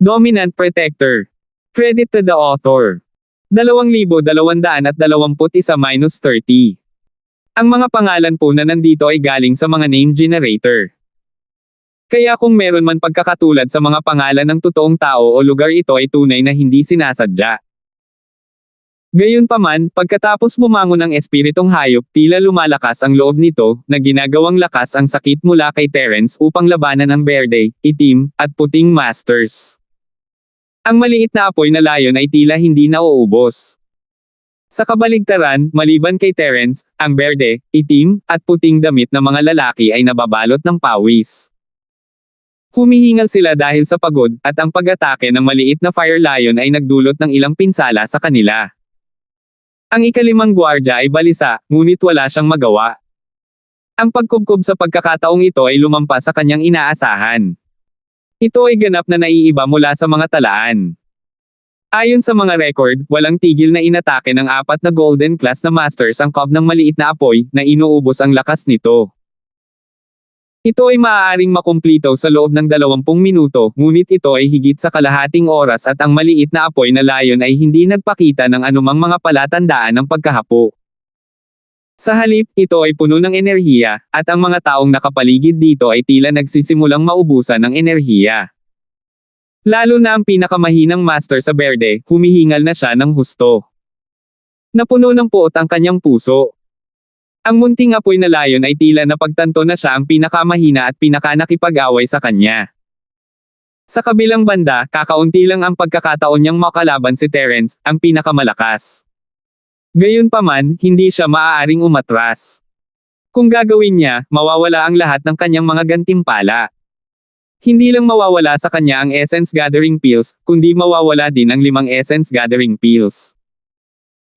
Dominant Protector. Credit to the author. 2,221-30. Ang mga pangalan po na nandito ay galing sa mga name generator. Kaya kung meron man pagkakatulad sa mga pangalan ng totoong tao o lugar, ito ay tunay na hindi sinasadya. Gayunpaman, pagkatapos bumangon ng espiritong hayop, tila lumalakas ang loob nito, na ginagawang lakas ang sakit mula kay Terence upang labanan ang berde, itim, at puting masters. Ang maliit na apoy na layon ay tila hindi nauubos. Sa kabaligtaran, maliban kay Terence, ang berde, itim, at puting damit ng mga lalaki ay nababalot ng pawis. Humihingal sila dahil sa pagod, at ang pag-atake ng maliit na fire lion ay nagdulot ng ilang pinsala sa kanila. Ang ikalimang gwardya ay balisa, ngunit wala siyang magawa. Ang pagkubkob sa pagkakataong ito ay lumampas sa kanyang inaasahan. Ito ay ganap na naiiba mula sa mga talaan. Ayon sa mga record, walang tigil na inatake ng 4 na golden class na masters ang cob ng maliit na apoy, na inuubos ang lakas nito. Ito ay maaaring makumplito sa loob ng 20 minuto, ngunit ito ay higit sa kalahating oras at ang maliit na apoy na layon ay hindi nagpakita ng anumang mga palatandaan ng pagkahapo. Sa halip, ito ay puno ng enerhiya, at ang mga taong nakapaligid dito ay tila nagsisimulang maubusan ng enerhiya. Lalo na ang pinakamahinang master sa berde, humihingal na siya ng husto. Napuno ng puot ang kanyang puso. Ang munting apoy na layon ay tila napagtanto na siya ang pinakamahina at pinakanakipag-away sa kanya. Sa kabilang banda, kakaunti lang ang pagkakataon niyang makalaban si Terence, ang pinakamalakas. Gayunpaman, hindi siya maaaring umatras. Kung gagawin niya, mawawala ang lahat ng kanyang mga gantimpala. Hindi lang mawawala sa kanya ang Essence Gathering Pills, kundi mawawala din ang 5 Essence Gathering Pills.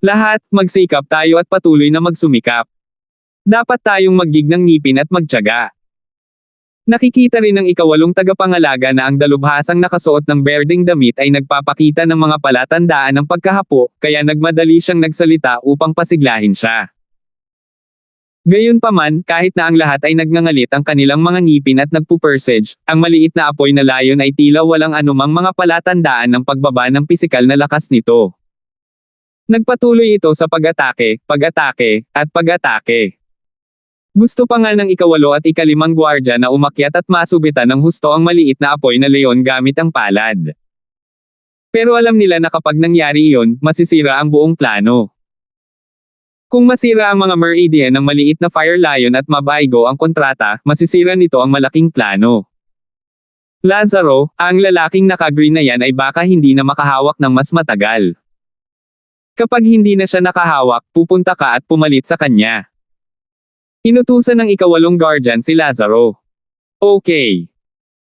Lahat, magsikap tayo at patuloy na magsumikap. Dapat tayong maggig ng ngipin at magtiyaga. Nakikita rin ng ika-8 tagapangalaga na ang dalubhasang nakasuot ng berdeng damit ay nagpapakita ng mga palatandaan ng pagkahapo, kaya nagmadali siyang nagsalita upang pasiglahin siya. Gayunpaman, kahit na ang lahat ay nagngangalit ang kanilang mga ngipin at nagpupersage, ang maliit na apoy na layon ay tila walang anumang mga palatandaan ng pagbaba ng pisikal na lakas nito. Nagpatuloy ito sa pag-atake, at pag-atake. Gusto pa nga ng ika-8 at ika-5 gwardya na umakyat at masubitan ng husto ang maliit na apoy na leon gamit ang palad. Pero alam nila na kapag nangyari iyon, masisira ang buong plano. Kung masira ang mga meridian ng maliit na fire lion at mabaigo ang kontrata, masisira nito ang malaking plano. Lazaro, ang lalaking naka-green na yan ay baka hindi na makahawak ng mas matagal. Kapag hindi na siya nakahawak, pupunta ka at pumalit sa kanya. Inutusan ng ika-8 guardian si Lazaro. Okay.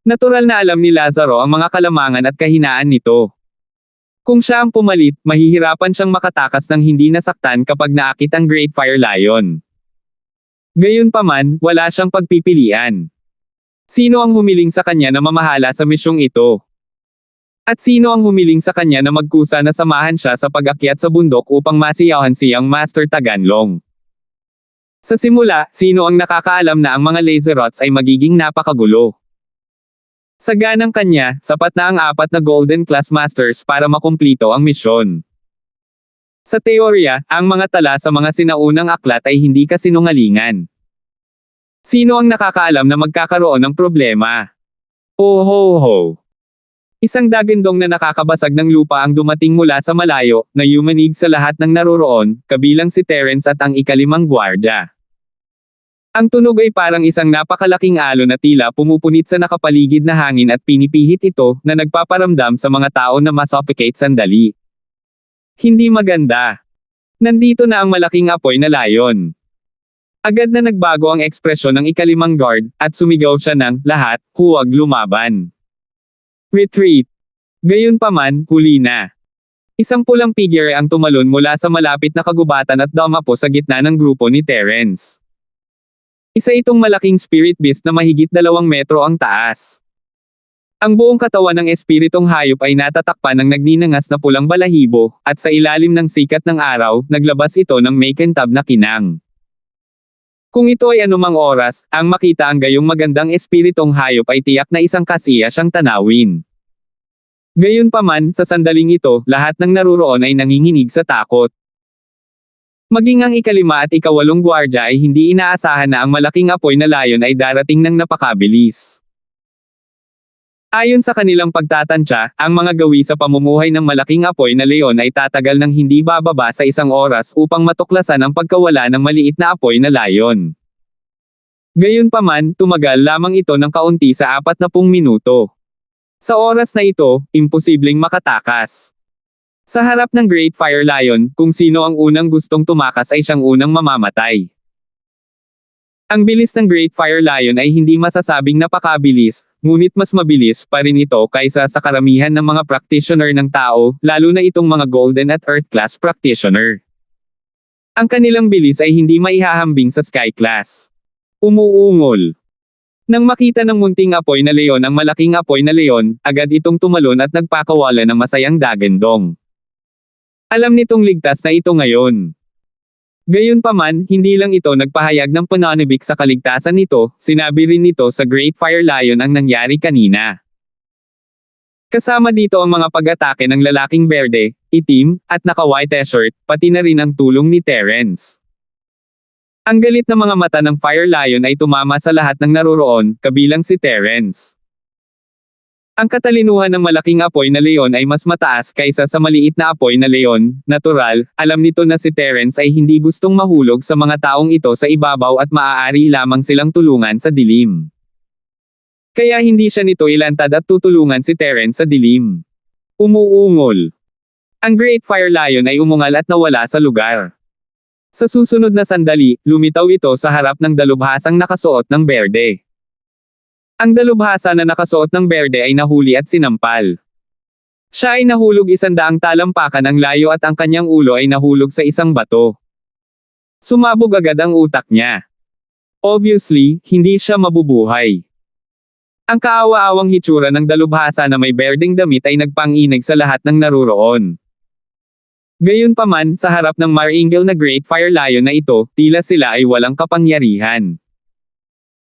Natural na alam ni Lazaro ang mga kalamangan at kahinaan nito. Kung siya ang pumalit, mahihirapan siyang makatakas ng hindi nasaktan kapag naakit ang Great Fire Lion. Gayunpaman, wala siyang pagpipilian. Sino ang humiling sa kanya na mamahala sa misyong ito? At sino ang humiling sa kanya na magkusa na samahan siya sa pag-akyat sa bundok upang masiyahan siyang Master Taganlong? Sa simula, sino ang nakakaalam na ang mga Lazerots ay magiging napakagulo? Sa ganang kanya, sapat na ang 4 na Golden Class Masters para makumplito ang misyon. Sa teorya, ang mga tala sa mga sinaunang aklat ay hindi kasinungalingan. Sino ang nakakaalam na magkakaroon ng problema? Oh ho ho! Isang dagandong na nakakabasag ng lupa ang dumating mula sa malayo, na yumanig sa lahat ng naroroon, kabilang si Terence at ang ika-5 gwardya. Ang tunog ay parang isang napakalaking alon na tila pumupunit sa nakapaligid na hangin at pinipihit ito, na nagpaparamdam sa mga tao na masuffocate sandali. Hindi maganda. Nandito na ang malaking apoy na layon. Agad na nagbago ang ekspresyon ng ika-5 guard, at sumigaw siya ng, lahat, huwag lumaban. Retreat. Gayunpaman, huli na. Isang pulang figure ang tumalon mula sa malapit na kagubatan at dumapo sa gitna ng grupo ni Terence. Isa itong malaking spirit beast na mahigit 2 metro ang taas. Ang buong katawan ng espiritong hayop ay natatakpan ng nagninangas na pulang balahibo, at sa ilalim ng sikat ng araw, naglabas ito ng makintab na kinang. Kung ito ay anumang oras, ang makita ang gayong magandang espiritong hayop ay tiyak na isang kasiya siyang tanawin. Gayunpaman, sa sandaling ito, lahat ng naruroon ay nanginginig sa takot. Maging ang ikalima at ikawalong gwardya ay hindi inaasahan na ang malaking apoy na layon ay darating ng napakabilis. Ayon sa kanilang pagtatansya, ang mga gawi sa pamumuhay ng malaking apoy na leon ay tatagal ng hindi bababa sa 1 oras upang matuklasan ang pagkawala ng maliit na apoy na layon. Gayunpaman, tumagal lamang ito ng kaunti sa 40 minuto. Sa oras na ito, imposibleng makatakas. Sa harap ng Great Fire Lion, kung sino ang unang gustong tumakas ay siyang unang mamamatay. Ang bilis ng Great Fire Lion ay hindi masasabing napakabilis, ngunit mas mabilis pa rin ito kaysa sa karamihan ng mga practitioner ng tao, lalo na itong mga Golden at Earth Class practitioner. Ang kanilang bilis ay hindi maihahambing sa Sky Class. Umuungol. Nang makita ng munting apoy na leon ang malaking apoy na leon, agad itong tumalon at nagpakawala ng masayang dagandong. Alam nitong ligtas na ito ngayon. Gayunpaman, hindi lang ito nagpahayag ng pananabik sa kaligtasan nito, sinabi rin nito sa Great Fire Lion ang nangyari kanina. Kasama dito ang mga pag-atake ng lalaking berde, itim, at naka-white t-shirt, pati na rin ang tulong ni Terence. Ang galit na mga mata ng Fire Lion ay tumama sa lahat ng naroroon, kabilang si Terence. Ang katalinuhan ng malaking apoy na leon ay mas mataas kaysa sa maliit na apoy na leon, natural, alam nito na si Terence ay hindi gustong mahulog sa mga taong ito sa ibabaw at maaari lamang silang tulungan sa dilim. Kaya hindi siya nito ilantad at tutulungan si Terence sa dilim. Umuungol. Ang Great Fire Lion ay umungal at nawala sa lugar. Sa susunod na sandali, lumitaw ito sa harap ng dalubhasang nakasuot ng berde. Ang dalubhasa na nakasuot ng berde ay nahuli at sinampal. Siya ay nahulog 100 talampakan ang layo at ang kanyang ulo ay nahulog sa isang bato. Sumabog agad ang utak niya. Obviously, hindi siya mabubuhay. Ang kaawa-awang hitsura ng dalubhasa na may berdeng damit ay nagpanginig sa lahat ng naruroon. Gayunpaman, sa harap ng Marangel na Great Fire Lion na ito, tila sila ay walang kapangyarihan.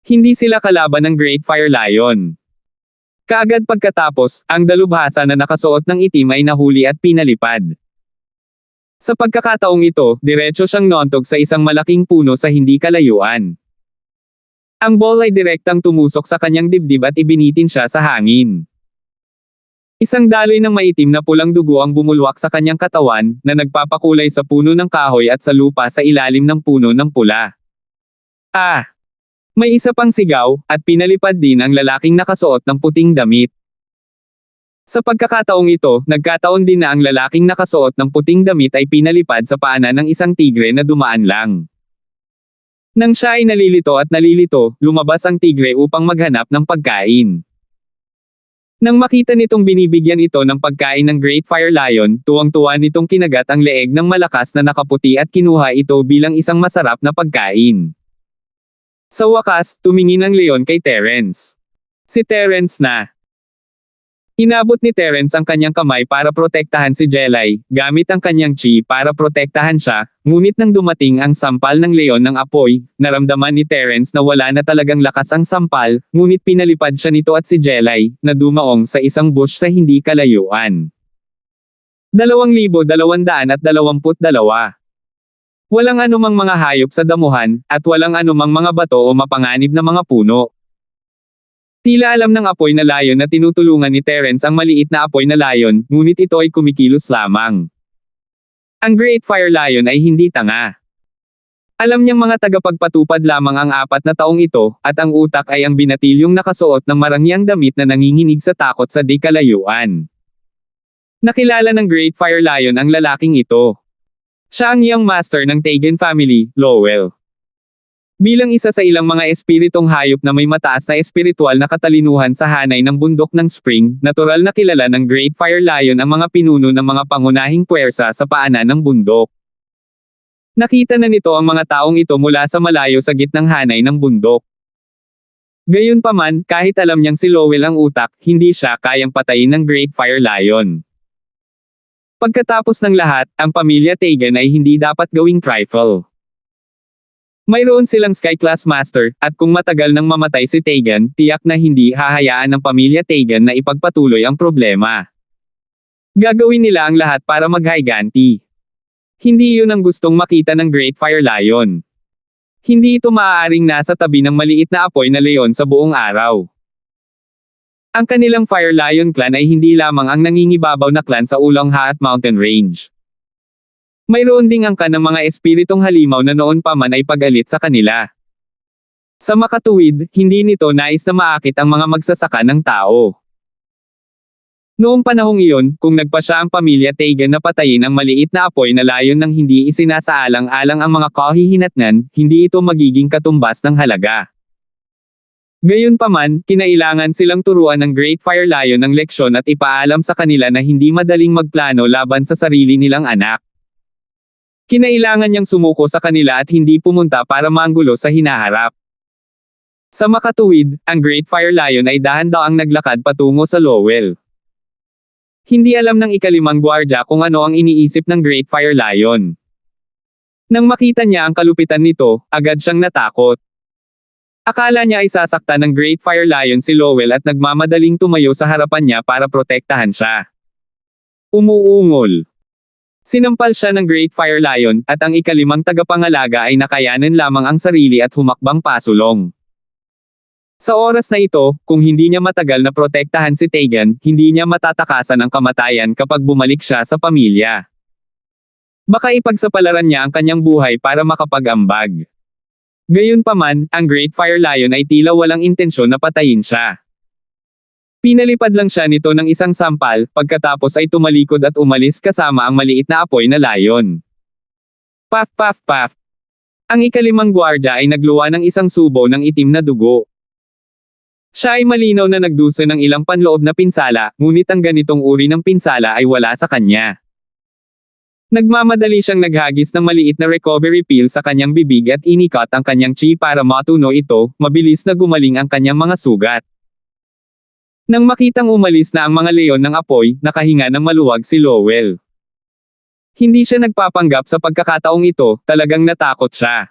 Hindi sila kalaban ng Great Fire Lion. Kaagad pagkatapos, ang dalubhasa na nakasuot ng itim ay nahuli at pinalipad. Sa pagkakataong ito, diretso siyang nontog sa isang malaking puno sa hindi kalayuan. Ang ball ay direktang tumusok sa kanyang dibdib at ibinitin siya sa hangin. Isang daloy ng maitim na pulang dugo ang bumulwak sa kanyang katawan, na nagpapakulay sa puno ng kahoy at sa lupa sa ilalim ng puno ng pula. Ah! May isa pang sigaw, at pinalipad din ang lalaking nakasuot ng puting damit. Sa pagkakataong ito, nagkataon din na ang lalaking nakasuot ng puting damit ay pinalipad sa paanan ng isang tigre na dumaan lang. Nang siya ay nalilito, lumabas ang tigre upang maghanap ng pagkain. Nang makita nitong binibigyan ito ng pagkain ng Great Fire Lion, tuwang-tuwa nitong kinagat ang leeg ng malakas na nakaputi at kinuha ito bilang isang masarap na pagkain. Sa wakas, tumingin ang leon kay Terence. Si Terence na. Inabot ni Terence ang kanyang kamay para protektahan si Jelay, gamit ang kanyang chi para protektahan siya, ngunit nang dumating ang sampal ng leon ng apoy, naramdaman ni Terence na wala na talagang lakas ang sampal, ngunit pinalipad siya nito at si Jelay, na dumaong sa isang bush sa hindi kalayuan. 2,222 Walang anumang mga hayop sa damuhan, at walang anumang mga bato o mapanganib na mga puno. Tila alam ng apoy na layon na tinutulungan ni Terence ang maliit na apoy na layon, ngunit ito ay kumikilos lamang. Ang Great Fire Lion ay hindi tanga. Alam niyang mga tagapagpatupad lamang ang 4 na taong ito, at ang utak ay ang binatilyong nakasuot ng marangyang damit na nanginginig sa takot sa di kalayuan. Nakilala ng Great Fire Lion ang lalaking ito. Siya ang young master ng Tegan family, Lowell. Bilang isa sa ilang mga espiritong hayop na may mataas na espiritual na katalinuhan sa hanay ng bundok ng Spring, natural na kilala ng Great Fire Lion ang mga pinuno ng mga pangunahing puwersa sa paanan ng bundok. Nakita na nito ang mga taong ito mula sa malayo sa gitnang hanay ng bundok. Gayunpaman, kahit alam niyang si Lowell ang utak, hindi siya kayang patayin ng Great Fire Lion. Pagkatapos ng lahat, ang pamilya Tegan ay hindi dapat gawing trifle. Mayroon silang Sky Class Master, at kung matagal nang mamatay si Tegan, tiyak na hindi hahayaan ng pamilya Tegan na ipagpatuloy ang problema. Gagawin nila ang lahat para maghiganti. Hindi iyon ang gustong makita ng Great Fire Lion. Hindi ito maaaring nasa tabi ng maliit na apoy na leon sa buong araw. Ang kanilang Fire Lion clan ay hindi lamang ang nangingibabaw na clan sa Ulongha at Mountain Range. Mayroon ding angka ng mga espiritong halimaw na noon pa man ay pag-alit sa kanila. Sa makatuwid, hindi nito nais na maakit ang mga magsasaka ng tao. Noong panahong iyon, kung nagpasya ang pamilya Tegan na patayin ang maliit na apoy na layon nang hindi isinasaalang-alang ang mga kahihinatnan, hindi ito magiging katumbas ng halaga. Gayunpaman, kinailangan silang turuan ng Great Fire Lion ng leksyon at ipaalam sa kanila na hindi madaling magplano laban sa sarili nilang anak. Kinailangan niyang sumuko sa kanila at hindi pumunta para manggulo sa hinaharap. Sa makatuwid, ang Great Fire Lion ay dahan-daang naglakad patungo sa Lowell. Hindi alam ng ikalimang gwardya kung ano ang iniisip ng Great Fire Lion. Nang makita niya ang kalupitan nito, agad siyang natakot. Akala niya ay sasaktan ng Great Fire Lion si Lowell at nagmamadaling tumayo sa harapan niya para protektahan siya. Umuungol. Sinampal siya ng Great Fire Lion, at ang ikalimang tagapangalaga ay nakayanan lamang ang sarili at humakbang pasulong. Sa oras na ito, kung hindi niya matagal na protektahan si Tegan, hindi niya matatakasan ang kamatayan kapag bumalik siya sa pamilya. Baka ipagsapalaran niya ang kanyang buhay para makapag-ambag. Gayunpaman, ang Great Fire Lion ay tila walang intensyon na patayin siya. Pinalipad lang siya nito ng isang sampal, pagkatapos ay tumalikod at umalis kasama ang maliit na apoy na layon. Paf paf paf. Ang ikalimang gwardya ay nagluwa ng isang subo ng itim na dugo. Siya ay malinaw na nagdusa ng ilang panloob na pinsala, ngunit ang ganitong uri ng pinsala ay wala sa kanya. Nagmamadali siyang naghagis ng maliit na recovery pill sa kanyang bibig at inikat ang kanyang chi para matuno ito, mabilis na gumaling ang kanyang mga sugat. Nang makitang umalis na ang mga leon ng apoy, nakahinga ng maluwag si Lowell. Hindi siya nagpapanggap sa pagkakataong ito, talagang natakot siya.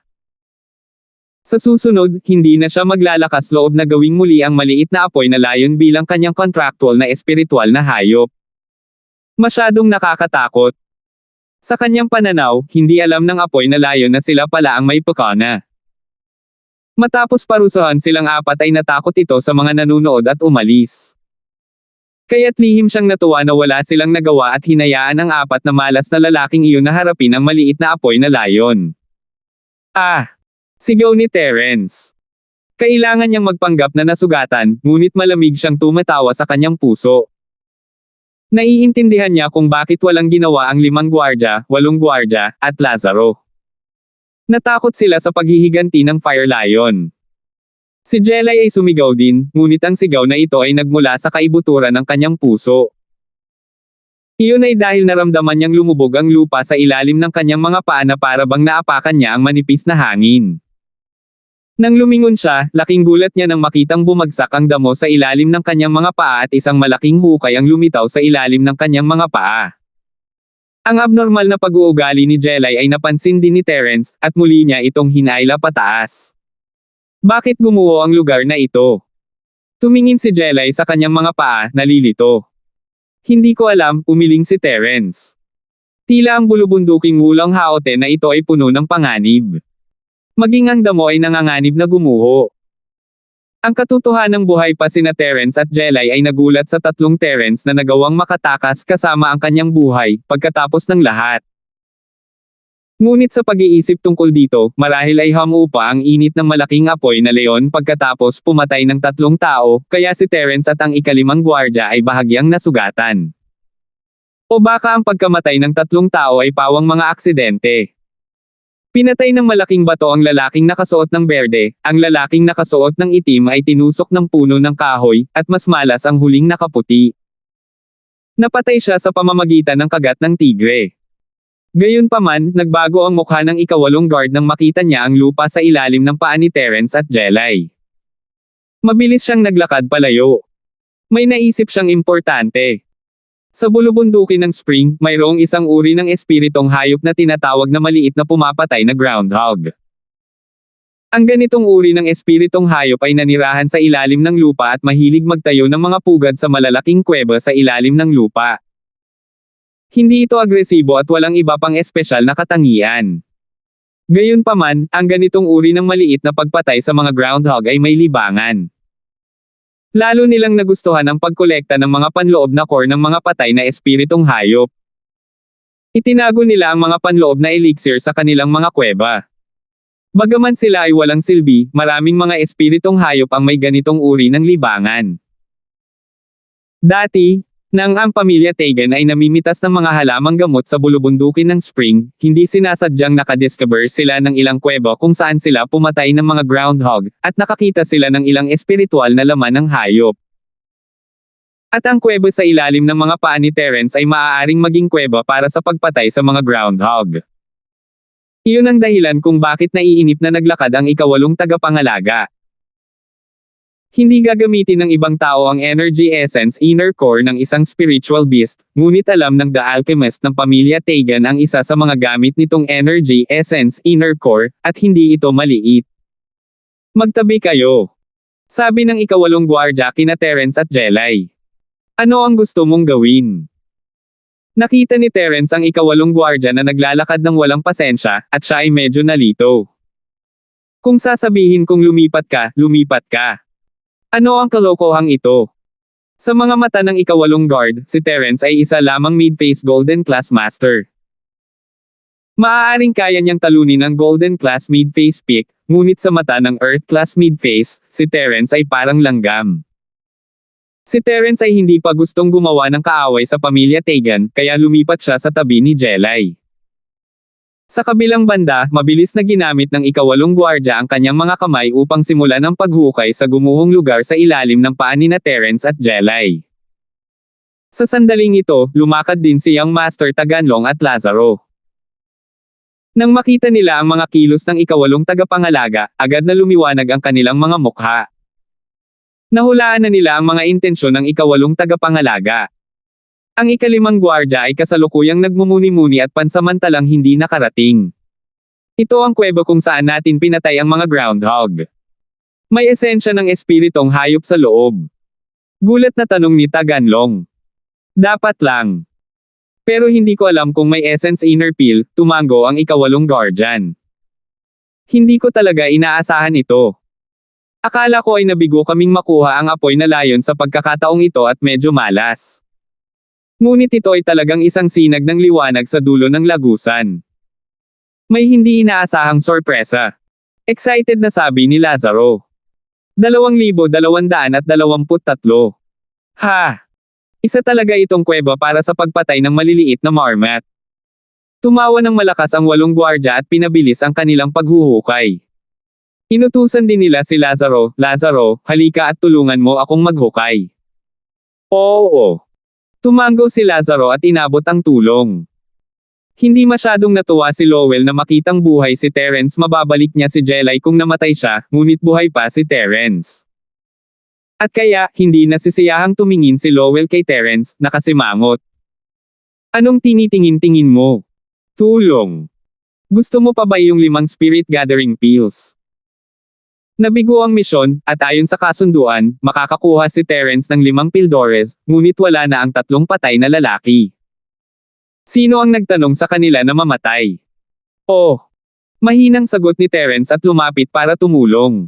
Sa susunod, hindi na siya maglalakas loob na gawing muli ang maliit na apoy na layon bilang kanyang contractual na espiritual na hayop. Masyadong nakakatakot. Sa kanyang pananaw, hindi alam ng apoy na layon na sila pala ang may pakana. Matapos parusahan silang apat ay natakot ito sa mga nanunood at umalis. Kaya't lihim siyang natuwa na wala silang nagawa at hinayaan ang apat na malas na lalaking iyon na harapin ang maliit na apoy na layon. Ah! Sigaw ni Terence. Kailangan niyang magpanggap na nasugatan, ngunit malamig siyang tumatawa sa kanyang puso. Naiintindihan niya kung bakit walang ginawa ang 5 gwardya, 8 gwardya, at Lazaro. Natakot sila sa paghihiganti ng Fire Lion. Si Jelay ay sumigaw din, ngunit ang sigaw na ito ay nagmula sa kaibuturan ng kanyang puso. Iyon ay dahil naramdaman niyang lumubog ang lupa sa ilalim ng kanyang mga paa na para bang naapakan niya ang manipis na hangin. Nang lumingon siya, laking gulat niya nang makitang bumagsak ang damo sa ilalim ng kanyang mga paa at isang malaking hukay ang lumitaw sa ilalim ng kanyang mga paa. Ang abnormal na pag-uugali ni Jelay ay napansin din ni Terence, at muli niya itong hinaila pataas. Bakit gumuho ang lugar na ito? Tumingin si Jelay sa kanyang mga paa, nalilito. Hindi ko alam, umiling si Terence. Tila ang bulubunduking wulang haote na ito ay puno ng panganib. Maging ang damo ay nanganganib na gumuho. Ang katotohanang buhay pa sina Terence at Jelay ay nagulat sa 3 Terence na nagawang makatakas kasama ang kanyang buhay, pagkatapos ng lahat. Ngunit sa pag-iisip tungkol dito, marahil ay humupa ang init ng malaking apoy na leon pagkatapos pumatay ng 3 tao, kaya si Terence at ang ikalimang gwardya ay bahagyang nasugatan. O baka ang pagkamatay ng 3 tao ay pawang mga aksidente. Pinatay ng malaking bato ang lalaking nakasuot ng berde, ang lalaking nakasuot ng itim ay tinusok ng puno ng kahoy, at mas malas ang huling nakaputi. Napatay siya sa pamamagitan ng kagat ng tigre. Gayunpaman, nagbago ang mukha ng ika-8 guard nang makita niya ang lupa sa ilalim ng paa ni Terence at Jelay. Mabilis siyang naglakad palayo. May naisip siyang importante. Sa bulubundukin ng spring, mayroong isang uri ng espiritong hayop na tinatawag na maliit na pumapatay na groundhog. Ang ganitong uri ng espiritong hayop ay nanirahan sa ilalim ng lupa at mahilig magtayo ng mga pugad sa malalaking kuweba sa ilalim ng lupa. Hindi ito agresibo at walang iba pang espesyal na katangian. Gayunpaman, ang ganitong uri ng maliit na pagpatay sa mga groundhog ay may libangan. Lalo nilang nagustuhan ang pagkolekta ng mga panloob na core ng mga patay na espiritong hayop. Itinago nila ang mga panloob na elixir sa kanilang mga kuweba. Bagaman sila ay walang silbi, maraming mga espiritong hayop ang may ganitong uri ng libangan. Dati, nang ang pamilya Tegan ay namimitas ng mga halamang gamot sa bulubundukin ng spring, hindi sinasadyang nakadiscover sila ng ilang kuweba kung saan sila pumatay ng mga groundhog, at nakakita sila ng ilang espiritual na laman ng hayop. At ang kuweba sa ilalim ng mga paa ni Terence ay maaaring maging kuweba para sa pagpatay sa mga groundhog. Iyon ang dahilan kung bakit naiinip na naglakad ang ikawalong tagapangalaga. Hindi gagamitin ng ibang tao ang energy essence inner core ng isang spiritual beast, ngunit alam ng The Alchemist ng pamilya Tegan ang isa sa mga gamit nitong energy essence inner core, at hindi ito maliit. Magtabi kayo. Sabi ng ikawalong gwardya kina Terence at Jelay. Ano ang gusto mong gawin? Nakita ni Terence ang ikawalong gwardya na naglalakad ng walang pasensya, at siya ay medyo nalito. Kung sasabihin kong lumipat ka, lumipat ka. Ano ang kalokohang ito? Sa mga mata ng ikawalong guard, si Terence ay isa lamang mid-face Golden Class Master. Maaaring kaya niyang talunin ang Golden Class mid-face pick, ngunit sa mata ng Earth Class mid-face, si Terence ay parang langgam. Si Terence ay hindi pa gustong gumawa ng kaaway sa pamilya Tegan, kaya lumipat siya sa tabi ni Jelay. Sa kabilang banda, mabilis na ginamit ng ikawalong gwardya ang kanyang mga kamay upang simulan ang paghukay sa gumuhong lugar sa ilalim ng paa ni Terence at Jelay. Sa sandaling ito, lumakad din si Young Master Taganlong at Lazaro. Nang makita nila ang mga kilos ng ikawalong tagapangalaga, agad na lumiwanag ang kanilang mga mukha. Nahulaan na nila ang mga intensyon ng ikawalong tagapangalaga. Ang ikalimang gwardya ay kasalukuyang nagmumuni-muni at pansamantalang hindi nakarating. Ito ang kuweba kung saan natin pinatay ang mga groundhog. May esensya ng espiritong hayop sa loob. Gulat na tanong ni Taganlong. Dapat lang. Pero hindi ko alam kung may essence inner peel, tumango ang ikawalong guardian. Hindi ko talaga inaasahan ito. Akala ko ay nabigo kaming makuha ang apoy na layon sa pagkakataong ito at medyo malas. Ngunit ito ay talagang isang sinag ng liwanag sa dulo ng lagusan. May hindi inaasahang sorpresa. Excited na sabi ni Lazaro. 2,223. Ha! Isa talaga itong kuweba para sa pagpatay ng maliliit na marmat. Tumawa ng malakas ang 8 gwardya at pinabilis ang kanilang paghuhukay. Inutusan din nila si Lazaro, Lazaro, halika at tulungan mo akong maghukay. Oo. Tumango si Lazaro at inabot ang tulong. Hindi masyadong natuwa si Lowell na makitang buhay si Terence, mababalik niya si Jelay kung namatay siya, ngunit buhay pa si Terence. At kaya, hindi nasisiyahang tumingin si Lowell kay Terence, nakasimangot. Anong tinitingin-tingin mo? Tulong. Gusto mo pa ba yung 5 spirit gathering pills? Nabigo ang misyon, at ayon sa kasunduan, makakakuha si Terence ng 5 pildores, ngunit wala na ang 3 patay na lalaki. Sino ang nagtanong sa kanila na mamatay? Oh! Mahinang sagot ni Terence at lumapit para tumulong.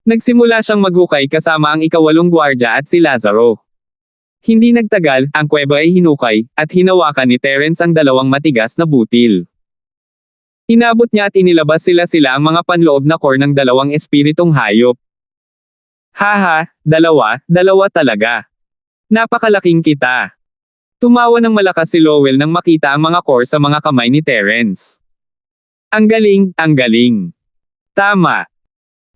Nagsimula siyang maghukay kasama ang ikawalong gwardya at si Lazaro. Hindi nagtagal, ang kuweba ay hinukay, at hinawakan ni Terence ang 2 matigas na butil. Inabot niya at inilabas sila ang mga panloob na core ng 2 espiritong hayop. Haha, 2 talaga. Napakalaking kita. Tumawa ng malakas si Lowell nang makita ang mga core sa mga kamay ni Terence. Ang galing, ang galing. Tama.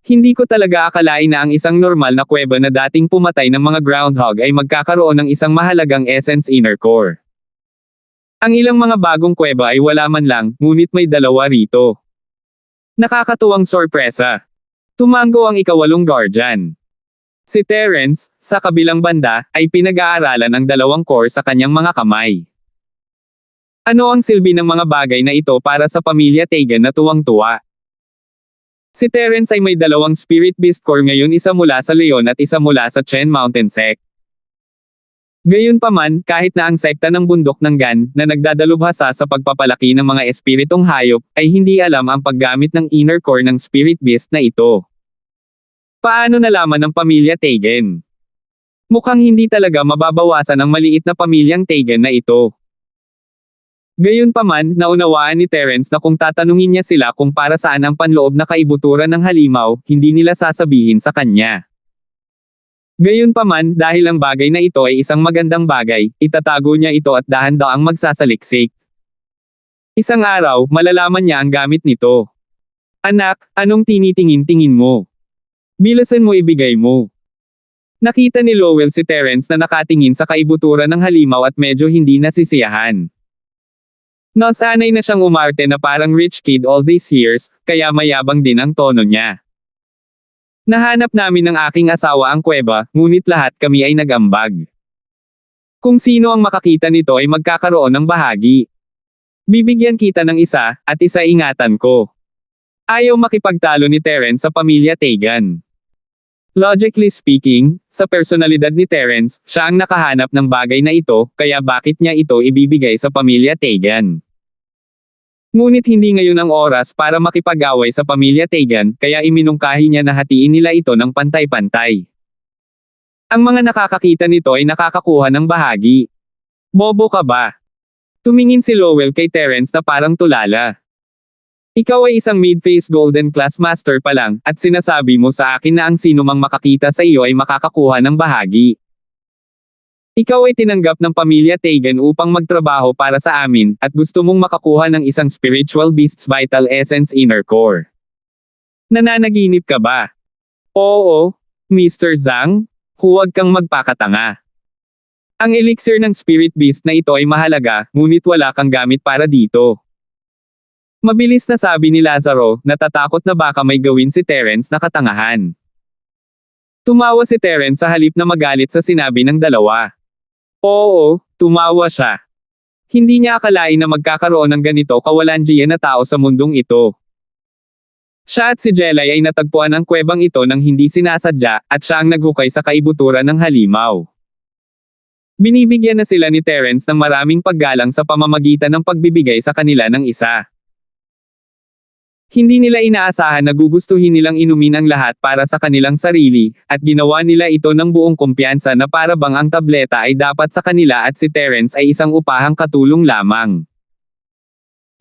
Hindi ko talaga akalain na ang isang normal na kuweba na dating pumatay ng mga groundhog ay magkakaroon ng isang mahalagang essence inner core. Ang ilang mga bagong kuweba ay wala man lang, ngunit may 2 rito. Nakakatuwang sorpresa. Tumango ang ikawalong guardian. Si Terence, sa kabilang banda, ay pinag-aaralan ang 2 core sa kanyang mga kamay. Ano ang silbi ng mga bagay na ito para sa pamilya Tegan na tuwang-tuwa? Si Terence ay may 2 spirit beast core ngayon, isa mula sa Leon at isa mula sa Chen Mountain Sect. Gayunpaman, kahit na ang sekta ng bundok ng Gan, na nagdadalubhasa sa pagpapalaki ng mga espiritong hayop, ay hindi alam ang paggamit ng inner core ng spirit beast na ito. Paano nalaman ng pamilya Tegen? Mukhang hindi talaga mababawasan ang maliit na pamilyang Tegen na ito. Gayunpaman, naunawaan ni Terence na kung tatanungin niya sila kung para saan ang panloob na kaibuturan ng halimaw, hindi nila sasabihin sa kanya. Gayunpaman, dahil ang bagay na ito ay isang magandang bagay, itatago niya ito at dahan-daang magsasaliksik. Isang araw, malalaman niya ang gamit nito. Anak, anong tinitingin-tingin mo? Bilasan mo ibigay mo. Nakita ni Lowell si Terence na nakatingin sa kaibuturan ng halimaw at medyo hindi nasisiyahan. Nasanay na siyang umarte na parang rich kid all these years, kaya mayabang din ang tono niya. Nahanap namin ng aking asawa ang kuweba, ngunit lahat kami ay nag-ambag. Kung sino ang makakita nito ay magkakaroon ng bahagi. Bibigyan kita ng isa, at isa ingatan ko. Ayaw makipagtalo ni Terence sa pamilya Tegan. Logically speaking, sa personalidad ni Terence, siya ang nakahanap ng bagay na ito, kaya bakit niya ito ibibigay sa pamilya Tegan? Ngunit hindi ngayon ang oras para makipag-away sa pamilya Tegan, kaya iminungkahi niya na hatiin nila ito ng pantay-pantay. Ang mga nakakakita nito ay nakakakuha ng bahagi. Bobo ka ba? Tumingin si Lowell kay Terence na parang tulala. Ikaw ay isang mid-phase golden class master pa lang, at sinasabi mo sa akin na ang sino mang makakita sa iyo ay makakakuha ng bahagi. Ikaw ay tinanggap ng pamilya Tegan upang magtrabaho para sa amin, at gusto mong makakuha ng isang spiritual beast's vital essence inner core. Nananaginip ka ba? Oo, Mr. Zhang, huwag kang magpakatanga. Ang elixir ng spirit beast na ito ay mahalaga, ngunit wala kang gamit para dito. Mabilis na sabi ni Lazaro, natatakot na baka may gawin si Terence na katangahan. Tumawa si Terence sa halip na magalit sa sinabi ng dalawa. Oo, tumawa siya. Hindi niya akalain na magkakaroon ng ganito kawalandian na tao sa mundong ito. Siya at si Jelay ay natagpuan ang kuwebang ito nang hindi sinasadya, at siya ang naghukay sa kaibuturan ng halimaw. Binibigyan na sila ni Terence ng maraming paggalang sa pamamagitan ng pagbibigay sa kanila ng isa. Hindi nila inaasahan na gugustuhin nilang inumin ang lahat para sa kanilang sarili, at ginawa nila ito ng buong kumpiyansa na para bang ang tableta ay dapat sa kanila at si Terence ay isang upahang katulong lamang.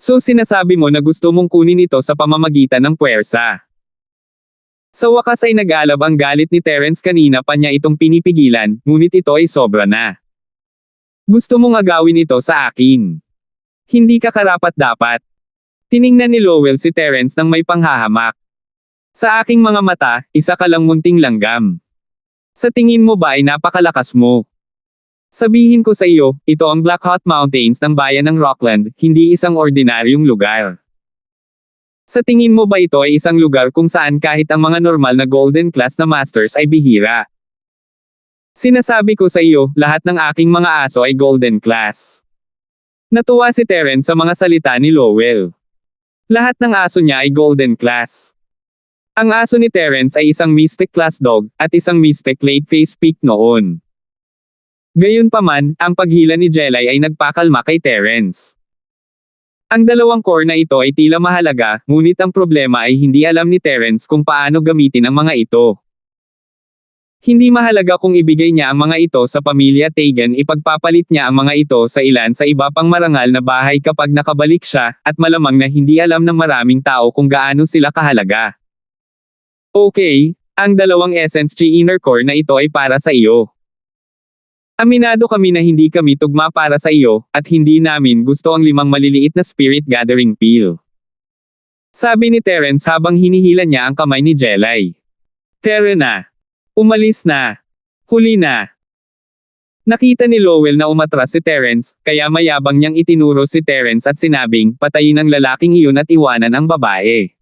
So sinasabi mo na gusto mong kunin ito sa pamamagitan ng puwersa. Sa wakas ay nag-alab ang galit ni Terence, kanina pa niya itong pinipigilan, ngunit ito ay sobra na. Gusto mong agawin ito sa akin. Hindi ka karapat-dapat. Tiningnan ni Lowell si Terence nang may panghahamak. Sa aking mga mata, isa ka lang munting langgam. Sa tingin mo ba ay napakalakas mo? Sabihin ko sa iyo, ito ang Black Hot Mountains ng bayan ng Rockland, hindi isang ordinaryong lugar. Sa tingin mo ba ito ay isang lugar kung saan kahit ang mga normal na golden class na masters ay bihira? Sinasabi ko sa iyo, lahat ng aking mga aso ay golden class. Natuwa si Terence sa mga salita ni Lowell. Lahat ng aso niya ay golden class. Ang aso ni Terence ay isang mystic class dog, at isang mystic late phase peak noon. Gayunpaman, ang paghila ni Jelay ay nagpakalma kay Terence. Ang dalawang core na ito ay tila mahalaga, ngunit ang problema ay hindi alam ni Terence kung paano gamitin ang mga ito. Hindi mahalaga kung ibigay niya ang mga ito sa pamilya Tegan, ipagpapalit niya ang mga ito sa ilan sa iba pang marangal na bahay kapag nakabalik siya, at malamang na hindi alam ng maraming tao kung gaano sila kahalaga. Okay, ang dalawang Essence Chi Inner Core na ito ay para sa iyo. Aminado kami na hindi kami tugma para sa iyo, at hindi namin gusto ang 5 maliliit na Spirit Gathering Peel. Sabi ni Terence habang hinihila niya ang kamay ni Jelay. Tara na. Umalis na. Huli na. Nakita ni Lowell na umatras si Terence, kaya mayabang niyang itinuro si Terence at sinabing, patayin ang lalaking iyon at iwanan ang babae.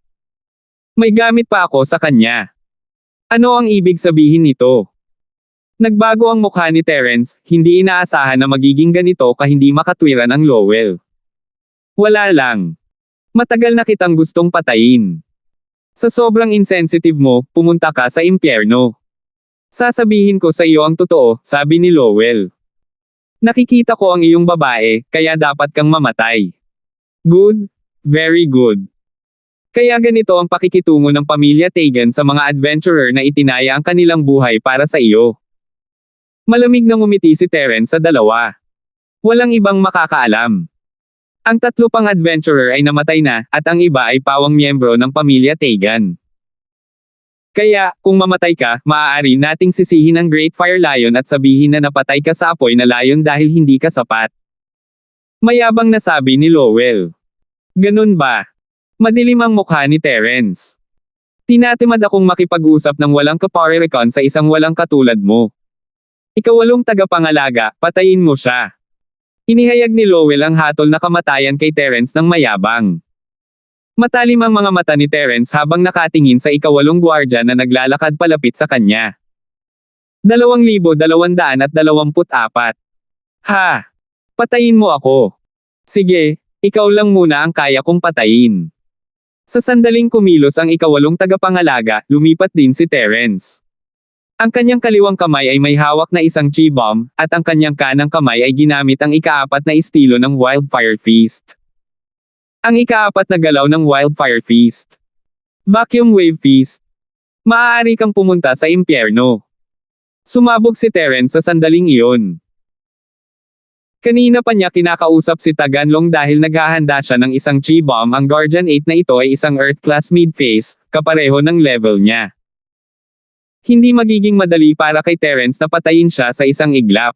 May gamit pa ako sa kanya. Ano ang ibig sabihin nito? Nagbago ang mukha ni Terence, hindi inaasahan na magiging ganito kahindi makatwiran ang Lowell. Wala lang. Matagal na kitang gustong patayin. Sa sobrang insensitive mo, pumunta ka sa impyerno. Sasabihin ko sa iyo ang totoo, sabi ni Lowell. Nakikita ko ang iyong babae, kaya dapat kang mamatay. Good? Very good. Kaya ganito ang pakikitungo ng pamilya Tegan sa mga adventurer na itinaya ang kanilang buhay para sa iyo. Malamig na ngumiti si Terence sa dalawa. Walang ibang makakaalam. Ang tatlo pang adventurer ay namatay na, at ang iba ay pawang miyembro ng pamilya Tegan. Kaya, kung mamatay ka, maaari nating sisihin ang Great Fire Lion at sabihin na napatay ka sa apoy na layon dahil hindi ka sapat. Mayabang na sabi ni Lowell. Ganun ba? Madilim ang mukha ni Terence. Tinatimad akong makipag-usap ng walang kaparerekon sa isang walang katulad mo. Ikawalong tagapangalaga, patayin mo siya. Inihayag ni Lowell ang hatol na kamatayan kay Terence ng mayabang. Matalim ang mga mata ni Terence habang nakatingin sa ikawalong gwardya na naglalakad palapit sa kanya. 2,224. Ha! Patayin mo ako. Sige, ikaw lang muna ang kaya kong patayin. Sa sandaling kumilos ang ikawalong tagapangalaga, lumipat din si Terence. Ang kanyang kaliwang kamay ay may hawak na isang chi bomb, at ang kanyang kanang kamay ay ginamit ang ikaapat na estilo ng Wildfire Feast. Ang ikaapat na galaw ng Wildfire Feast. Vacuum Wave Feast. Maaari kang pumunta sa impyerno. Sumabog si Terence sa sandaling iyon. Kanina pa niya kinakausap si Taganlong dahil naghahanda siya ng isang chi bomb. Ang Guardian 8 na ito ay isang Earth-class mid-phase, kapareho ng level niya. Hindi magiging madali para kay Terence na patayin siya sa isang iglap.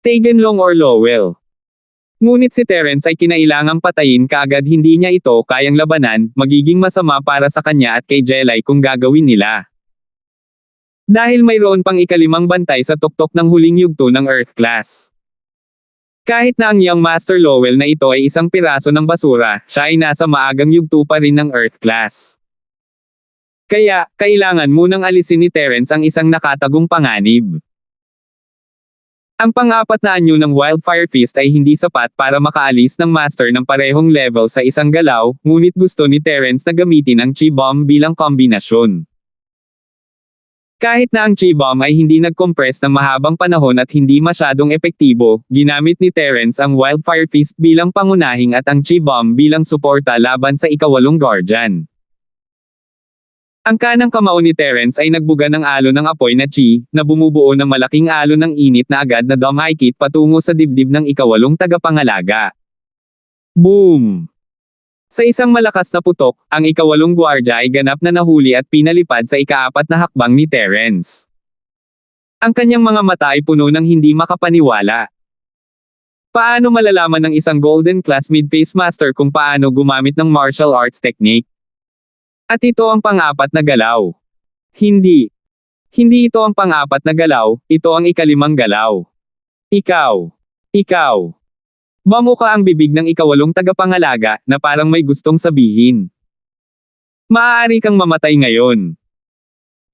Taganlong or Lowell. Ngunit si Terence ay kinailangang patayin kaagad, hindi niya ito kayang labanan, magiging masama para sa kanya at kay Jelay kung gagawin nila. Dahil mayroon pang ikalimang bantay sa tuktok ng huling yugto ng Earth Class. Kahit na ang Young Master Lowell na ito ay isang piraso ng basura, siya ay nasa maagang yugto pa rin ng Earth Class. Kaya, kailangan munang alisin ni Terence ang isang nakatagong panganib. Ang pang-apat na anyo ng Wildfire Feast ay hindi sapat para makaalis ng master ng parehong level sa isang galaw, ngunit gusto ni Terence na gamitin ang Chi Bomb bilang kombinasyon. Kahit na ang Chi Bomb ay hindi nag-compress ng mahabang panahon at hindi masyadong epektibo, ginamit ni Terence ang Wildfire Feast bilang pangunahing at ang Chi Bomb bilang suporta laban sa ikawalong Guardian. Ang kanang kamao ni Terence ay nagbuga ng alon ng apoy na chi, na bumubuo ng malaking alon ng init na agad na dumikit patungo sa dibdib ng ikawalong tagapangalaga. Boom! Sa isang malakas na putok, ang ikawalong gwardya ay ganap na nahuli at pinalipad sa ikaapat na hakbang ni Terence. Ang kanyang mga mata ay puno ng hindi makapaniwala. Paano malalaman ng isang Golden Class Mid-Phase Master kung paano gumamit ng martial arts technique? At ito ang pang-apat na galaw. Hindi. Hindi ito ang pang-apat na galaw, ito ang ikalimang galaw. Ikaw. Ikaw. Bamuka ang bibig ng ikawalong tagapangalaga, na parang may gustong sabihin. Maaari kang mamatay ngayon.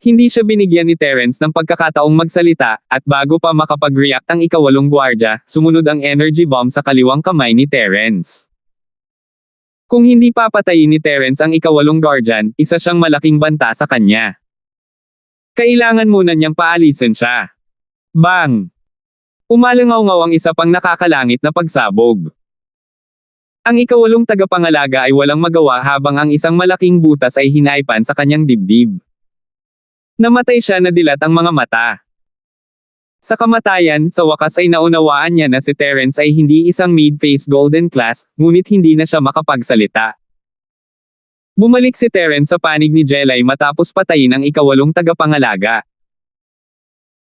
Hindi siya binigyan ni Terence ng pagkakataong magsalita, at bago pa makapag-react ang ikawalong gwardya, sumunod ang energy bomb sa kaliwang kamay ni Terence. Kung hindi papatayin ni Terence ang ikawalong Guardian, isa siyang malaking banta sa kanya. Kailangan muna niyang paalisin siya. Bang! Umalangaw-ngaw ang isa pang nakakalangit na pagsabog. Ang ikawalong tagapangalaga ay walang magawa habang ang isang malaking butas ay hinaipan sa kanyang dibdib. Namatay siya na dilat ang mga mata. Sa kamatayan, sa wakas ay naunawaan niya na si Terence ay hindi isang mid-phase Golden Class, ngunit hindi na siya makapagsalita. Bumalik si Terence sa panig ni Jelay matapos patayin ang ikawalong tagapangalaga.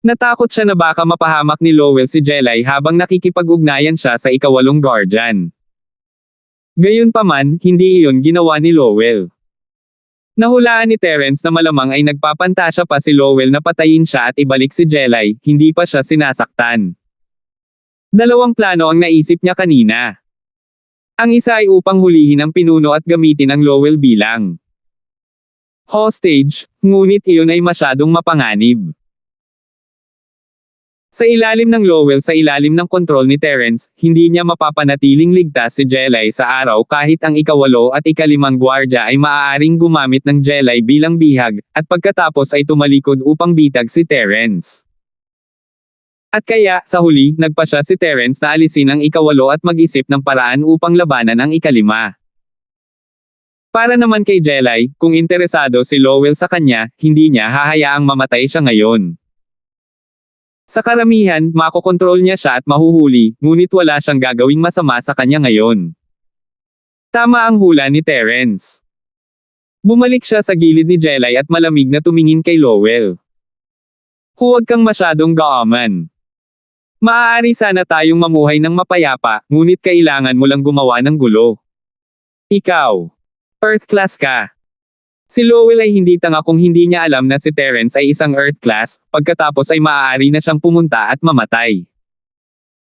Natakot siya na baka mapahamak ni Lowell si Jelay habang nakikipag-ugnayan siya sa ikawalong Guardian. Gayunpaman, hindi iyon ginawa ni Lowell. Nahulaan ni Terence na malamang ay nagpapantasya pa si Lowell na patayin siya at ibalik si Jelay, hindi pa siya sinasaktan. Dalawang plano ang naisip niya kanina. Ang isa ay upang hulihin ang pinuno at gamitin ang Lowell bilang hostage, ngunit iyon ay masyadong mapanganib. Sa ilalim ng Lowell, sa ilalim ng kontrol ni Terence, hindi niya mapapanatiling ligtas si Jelay sa araw kahit ang ikawalo at ikalimang gwardya ay maaaring gumamit ng Jelay bilang bihag, at pagkatapos ay tumalikod upang bitag si Terence. At kaya, sa huli, nagpa siya si Terence na alisin ang ikawalo at mag-isip ng paraan upang labanan ang ikalima. Para naman kay Jelay, kung interesado si Lowell sa kanya, hindi niya hahayaang mamatay siya ngayon. Sa karamihan, makokontrol niya siya at mahuhuli, ngunit wala siyang gagawing masama sa kanya ngayon. Tama ang hula ni Terence. Bumalik siya sa gilid ni Jelay at malamig na tumingin kay Lowell. Huwag kang masyadong gaaman. Maaari sana tayong mamuhay ng mapayapa, ngunit kailangan mo lang gumawa ng gulo. Ikaw. Earth class ka. Si Lowell ay hindi tanga kung hindi niya alam na si Terence ay isang Earth class, pagkatapos ay maaari na siyang pumunta at mamatay.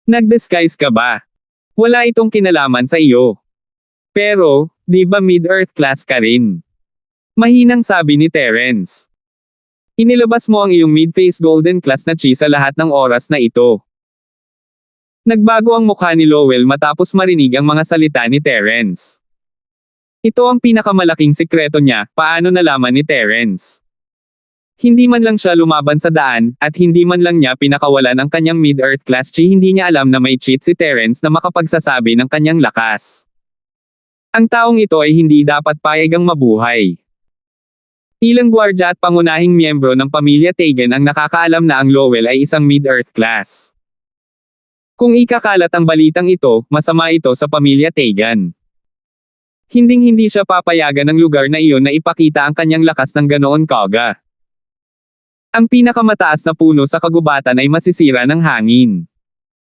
Nag-disguise ka ba? Wala itong kinalaman sa iyo. Pero, di ba mid-Earth class ka rin? Mahinang sabi ni Terence. Inilabas mo ang iyong mid-face golden class na chi sa lahat ng oras na ito. Nagbago ang mukha ni Lowell matapos marinig ang mga salita ni Terence. Ito ang pinakamalaking sikreto niya, paano nalaman ni Terence. Hindi man lang siya lumaban sa daan, at hindi man lang niya pinakawalan ang kanyang mid-earth class chi, hindi niya alam na may cheat si Terence na makapagsasabi ng kanyang lakas. Ang taong ito ay hindi dapat payagang mabuhay. Ilang gwardya at pangunahing miyembro ng pamilya Tegan ang nakakaalam na ang Lowell ay isang mid-earth class. Kung ikakalat ang balitang ito, masama ito sa pamilya Tegan. Hinding-hindi siya papayagan ng lugar na iyon na ipakita ang kanyang lakas ng ganoon kaga. Ang pinakamataas na puno sa kagubatan ay masisira ng hangin.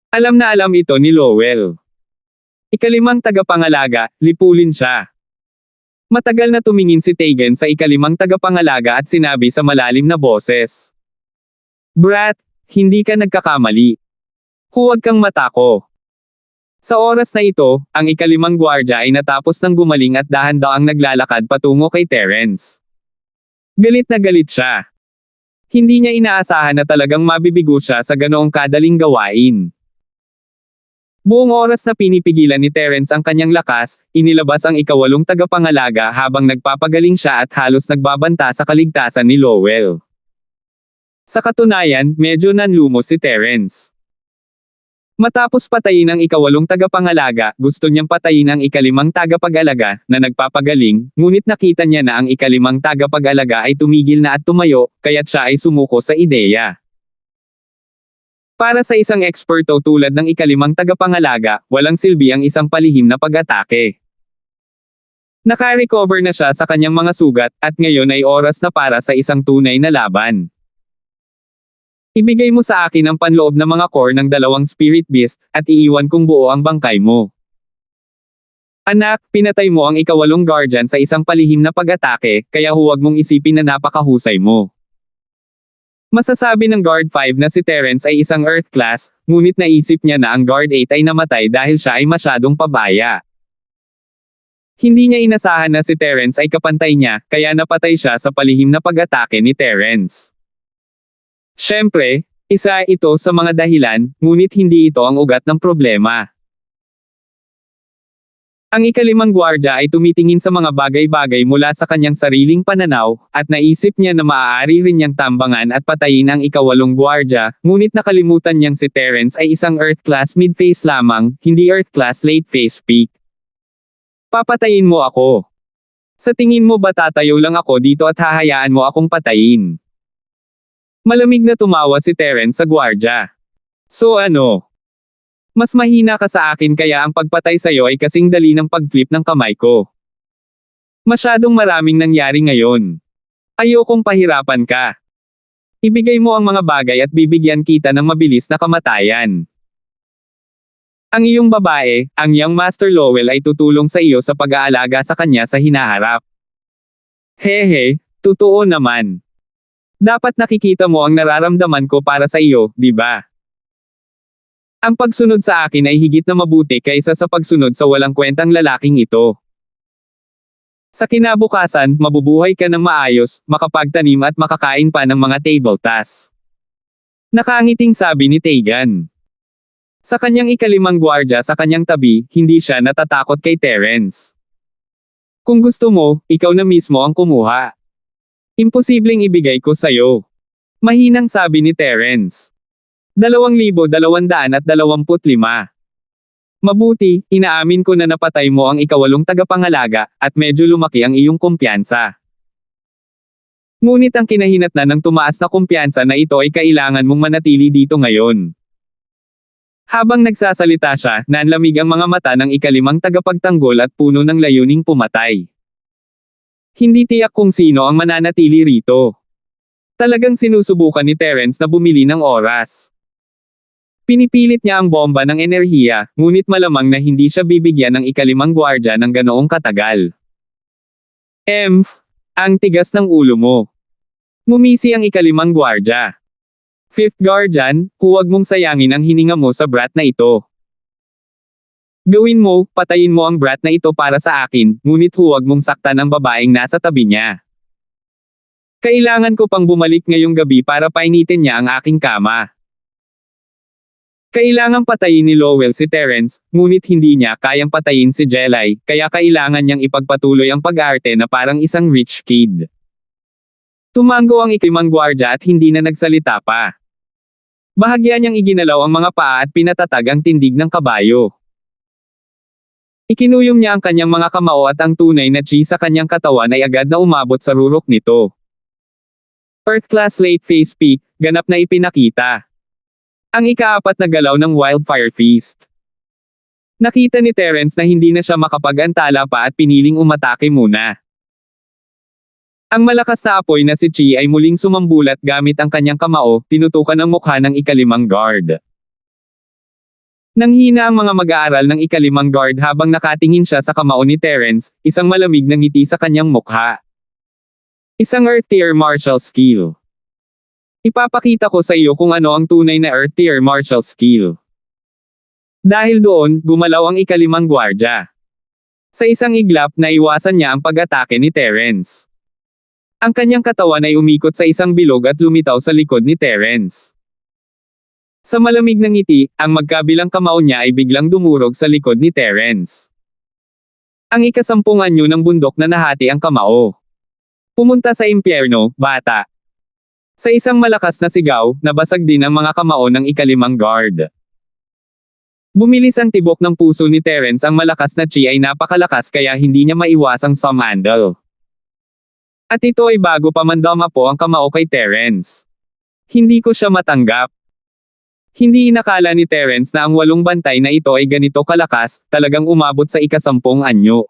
Alam na alam ito ni Lowell. Ikalimang tagapangalaga, lipulin siya. Matagal na tumingin si Tegan sa ikalimang tagapangalaga at sinabi sa malalim na boses. Brat, hindi ka nagkakamali. Huwag kang matako. Sa oras na ito, ang ikalimang gwardya ay natapos ng gumaling at dahan-daang naglalakad patungo kay Terence. Galit na galit siya. Hindi niya inaasahan na talagang mabibigo siya sa ganoong kadaling gawain. Buong oras na pinipigilan ni Terence ang kanyang lakas, inilabas ang ikawalong tagapangalaga habang nagpapagaling siya at halos nagbabanta sa kaligtasan ni Lowell. Sa katunayan, medyo nanlumo si Terence. Matapos patayin ang ikawalong tagapangalaga, gusto niyang patayin ang ikalimang tagapag-alaga, na nagpapagaling, ngunit nakita niya na ang ikalimang tagapag-alaga ay tumigil na at tumayo, kaya't siya ay sumuko sa ideya. Para sa isang eksperto tulad ng ikalimang tagapangalaga, walang silbi ang isang palihim na pag-atake. Naka-recover na siya sa kanyang mga sugat, at ngayon ay oras na para sa isang tunay na laban. Ibigay mo sa akin ang panloob na mga core ng dalawang spirit beast, at iiwan kong buo ang bangkay mo. Anak, pinatay mo ang ikawalong guardian sa isang palihim na pag-atake, kaya huwag mong isipin na napakahusay mo. Masasabi ng Guard 5 na si Terence ay isang Earth class, ngunit naisip niya na ang Guard 8 ay namatay dahil siya ay masyadong pabaya. Hindi niya inasahan na si Terence ay kapantay niya, kaya napatay siya sa palihim na pag-atake ni Terence. Siyempre, isa ito sa mga dahilan, ngunit hindi ito ang ugat ng problema. Ang ikalimang gwardya ay tumitingin sa mga bagay-bagay mula sa kanyang sariling pananaw, at naisip niya na maaari rin niyang tambangan at patayin ang ikawalong gwardya, ngunit nakalimutan niyang si Terence ay isang Earth class mid-phase lamang, hindi Earth class late phase peak. Papatayin mo ako. Sa tingin mo ba tatayo lang ako dito at hahayaan mo akong patayin? Malamig na tumawa si Terence sa gwardya. So ano? Mas mahina ka sa akin kaya ang pagpatay sa'yo ay kasing dali ng pag-flip ng kamay ko. Masyadong maraming nangyari ngayon. Ayokong pahirapan ka. Ibigay mo ang mga bagay at bibigyan kita ng mabilis na kamatayan. Ang iyong babae, ang young Master Lowell ay tutulong sa iyo sa pag-aalaga sa kanya sa hinaharap. Hehe, totoo naman. Dapat nakikita mo ang nararamdaman ko para sa iyo, di ba? Ang pagsunod sa akin ay higit na mabuti kaysa sa pagsunod sa walang kwentang lalaking ito. Sa kinabukasan, mabubuhay ka ng maayos, makapagtanim at makakain pa ng mga table tasks. Nakangiting sabi ni Tegan. Sa kanyang ikalimang gwardya sa kanyang tabi, hindi siya natatakot kay Terence. Kung gusto mo, ikaw na mismo ang kumuha. Imposibleng ibigay ko sa'yo. Mahinang sabi ni Terence. 2,225. Mabuti, inaamin ko na napatay mo ang ikawalong tagapangalaga, at medyo lumaki ang iyong kumpiyansa. Ngunit ang kinahinatnan ng tumaas na kumpiyansa na ito ay kailangan mong manatili dito ngayon. Habang nagsasalita siya, nanlamig ang mga mata ng ikalimang tagapagtanggol at puno ng layuning pumatay. Hindi tiyak kung sino ang mananatili rito. Talagang sinusubukan ni Terence na bumili ng oras. Pinipilit niya ang bomba ng enerhiya, ngunit malamang na hindi siya bibigyan ng ikalimang gwardya ng ganoong katagal. Ang tigas ng ulo mo. Ngumisi ang ikalimang gwardya. Fifth Guardian, huwag mong sayangin ang hininga mo sa brat na ito. Gawin mo, patayin mo ang brat na ito para sa akin, ngunit huwag mong saktan ang babaeng nasa tabi niya. Kailangan ko pang bumalik ngayong gabi para painitin niya ang aking kama. Kailangang patayin ni Lowell si Terence, ngunit hindi niya kayang patayin si Jelay, kaya kailangan niyang ipagpatuloy ang pag-arte na parang isang rich kid. Tumango ang ikalimang gwardya at hindi na nagsalita pa. Bahagya niyang iginalaw ang mga paa at pinatatag ang tindig ng kabayo. Ikinuyom niya ang kanyang mga kamao at ang tunay na chi sa kanyang katawan ay agad na umabot sa rurok nito. Earth Class Late Phase Peak, ganap na ipinakita. Ang ikaapat na galaw ng Wildfire Feast. Nakita ni Terence na hindi na siya makapag-antala pa at piniling umatake muna. Ang malakas na apoy na si Chi ay muling sumambulat gamit ang kanyang kamao, tinutukan ang mukha ng ikalimang guard. Nanghina ang mga mag-aaral ng ikalimang guard habang nakatingin siya sa kamao ni Terence, isang malamig na ngiti sa kanyang mukha. Isang Earth Tier Martial Skill. Ipapakita ko sa iyo kung ano ang tunay na Earth Tier Martial Skill. Dahil doon, gumalaw ang ikalimang gwardya. Sa isang iglap, naiwasan niya ang pag-atake ni Terence. Ang kanyang katawan ay umikot sa isang bilog at lumitaw sa likod ni Terence. Sa malamig na ngiti, ang magkabilang kamao niya ay biglang dumurog sa likod ni Terence. Ang ikasampung anyo ng bundok na nahati ang kamao. Pumunta sa impyerno, bata. Sa isang malakas na sigaw, nabasag din ang mga kamao ng ikalimang guard. Bumilis ang tibok ng puso ni Terence, ang malakas na chi ay napakalakas kaya hindi niya maiwasang sumandal. At ito ay bago pa mandama po ang kamao kay Terence. Hindi ko siya matanggap. Hindi inakala ni Terence na ang 8 bantay na ito ay ganito kalakas, talagang umabot sa ikasampung anyo.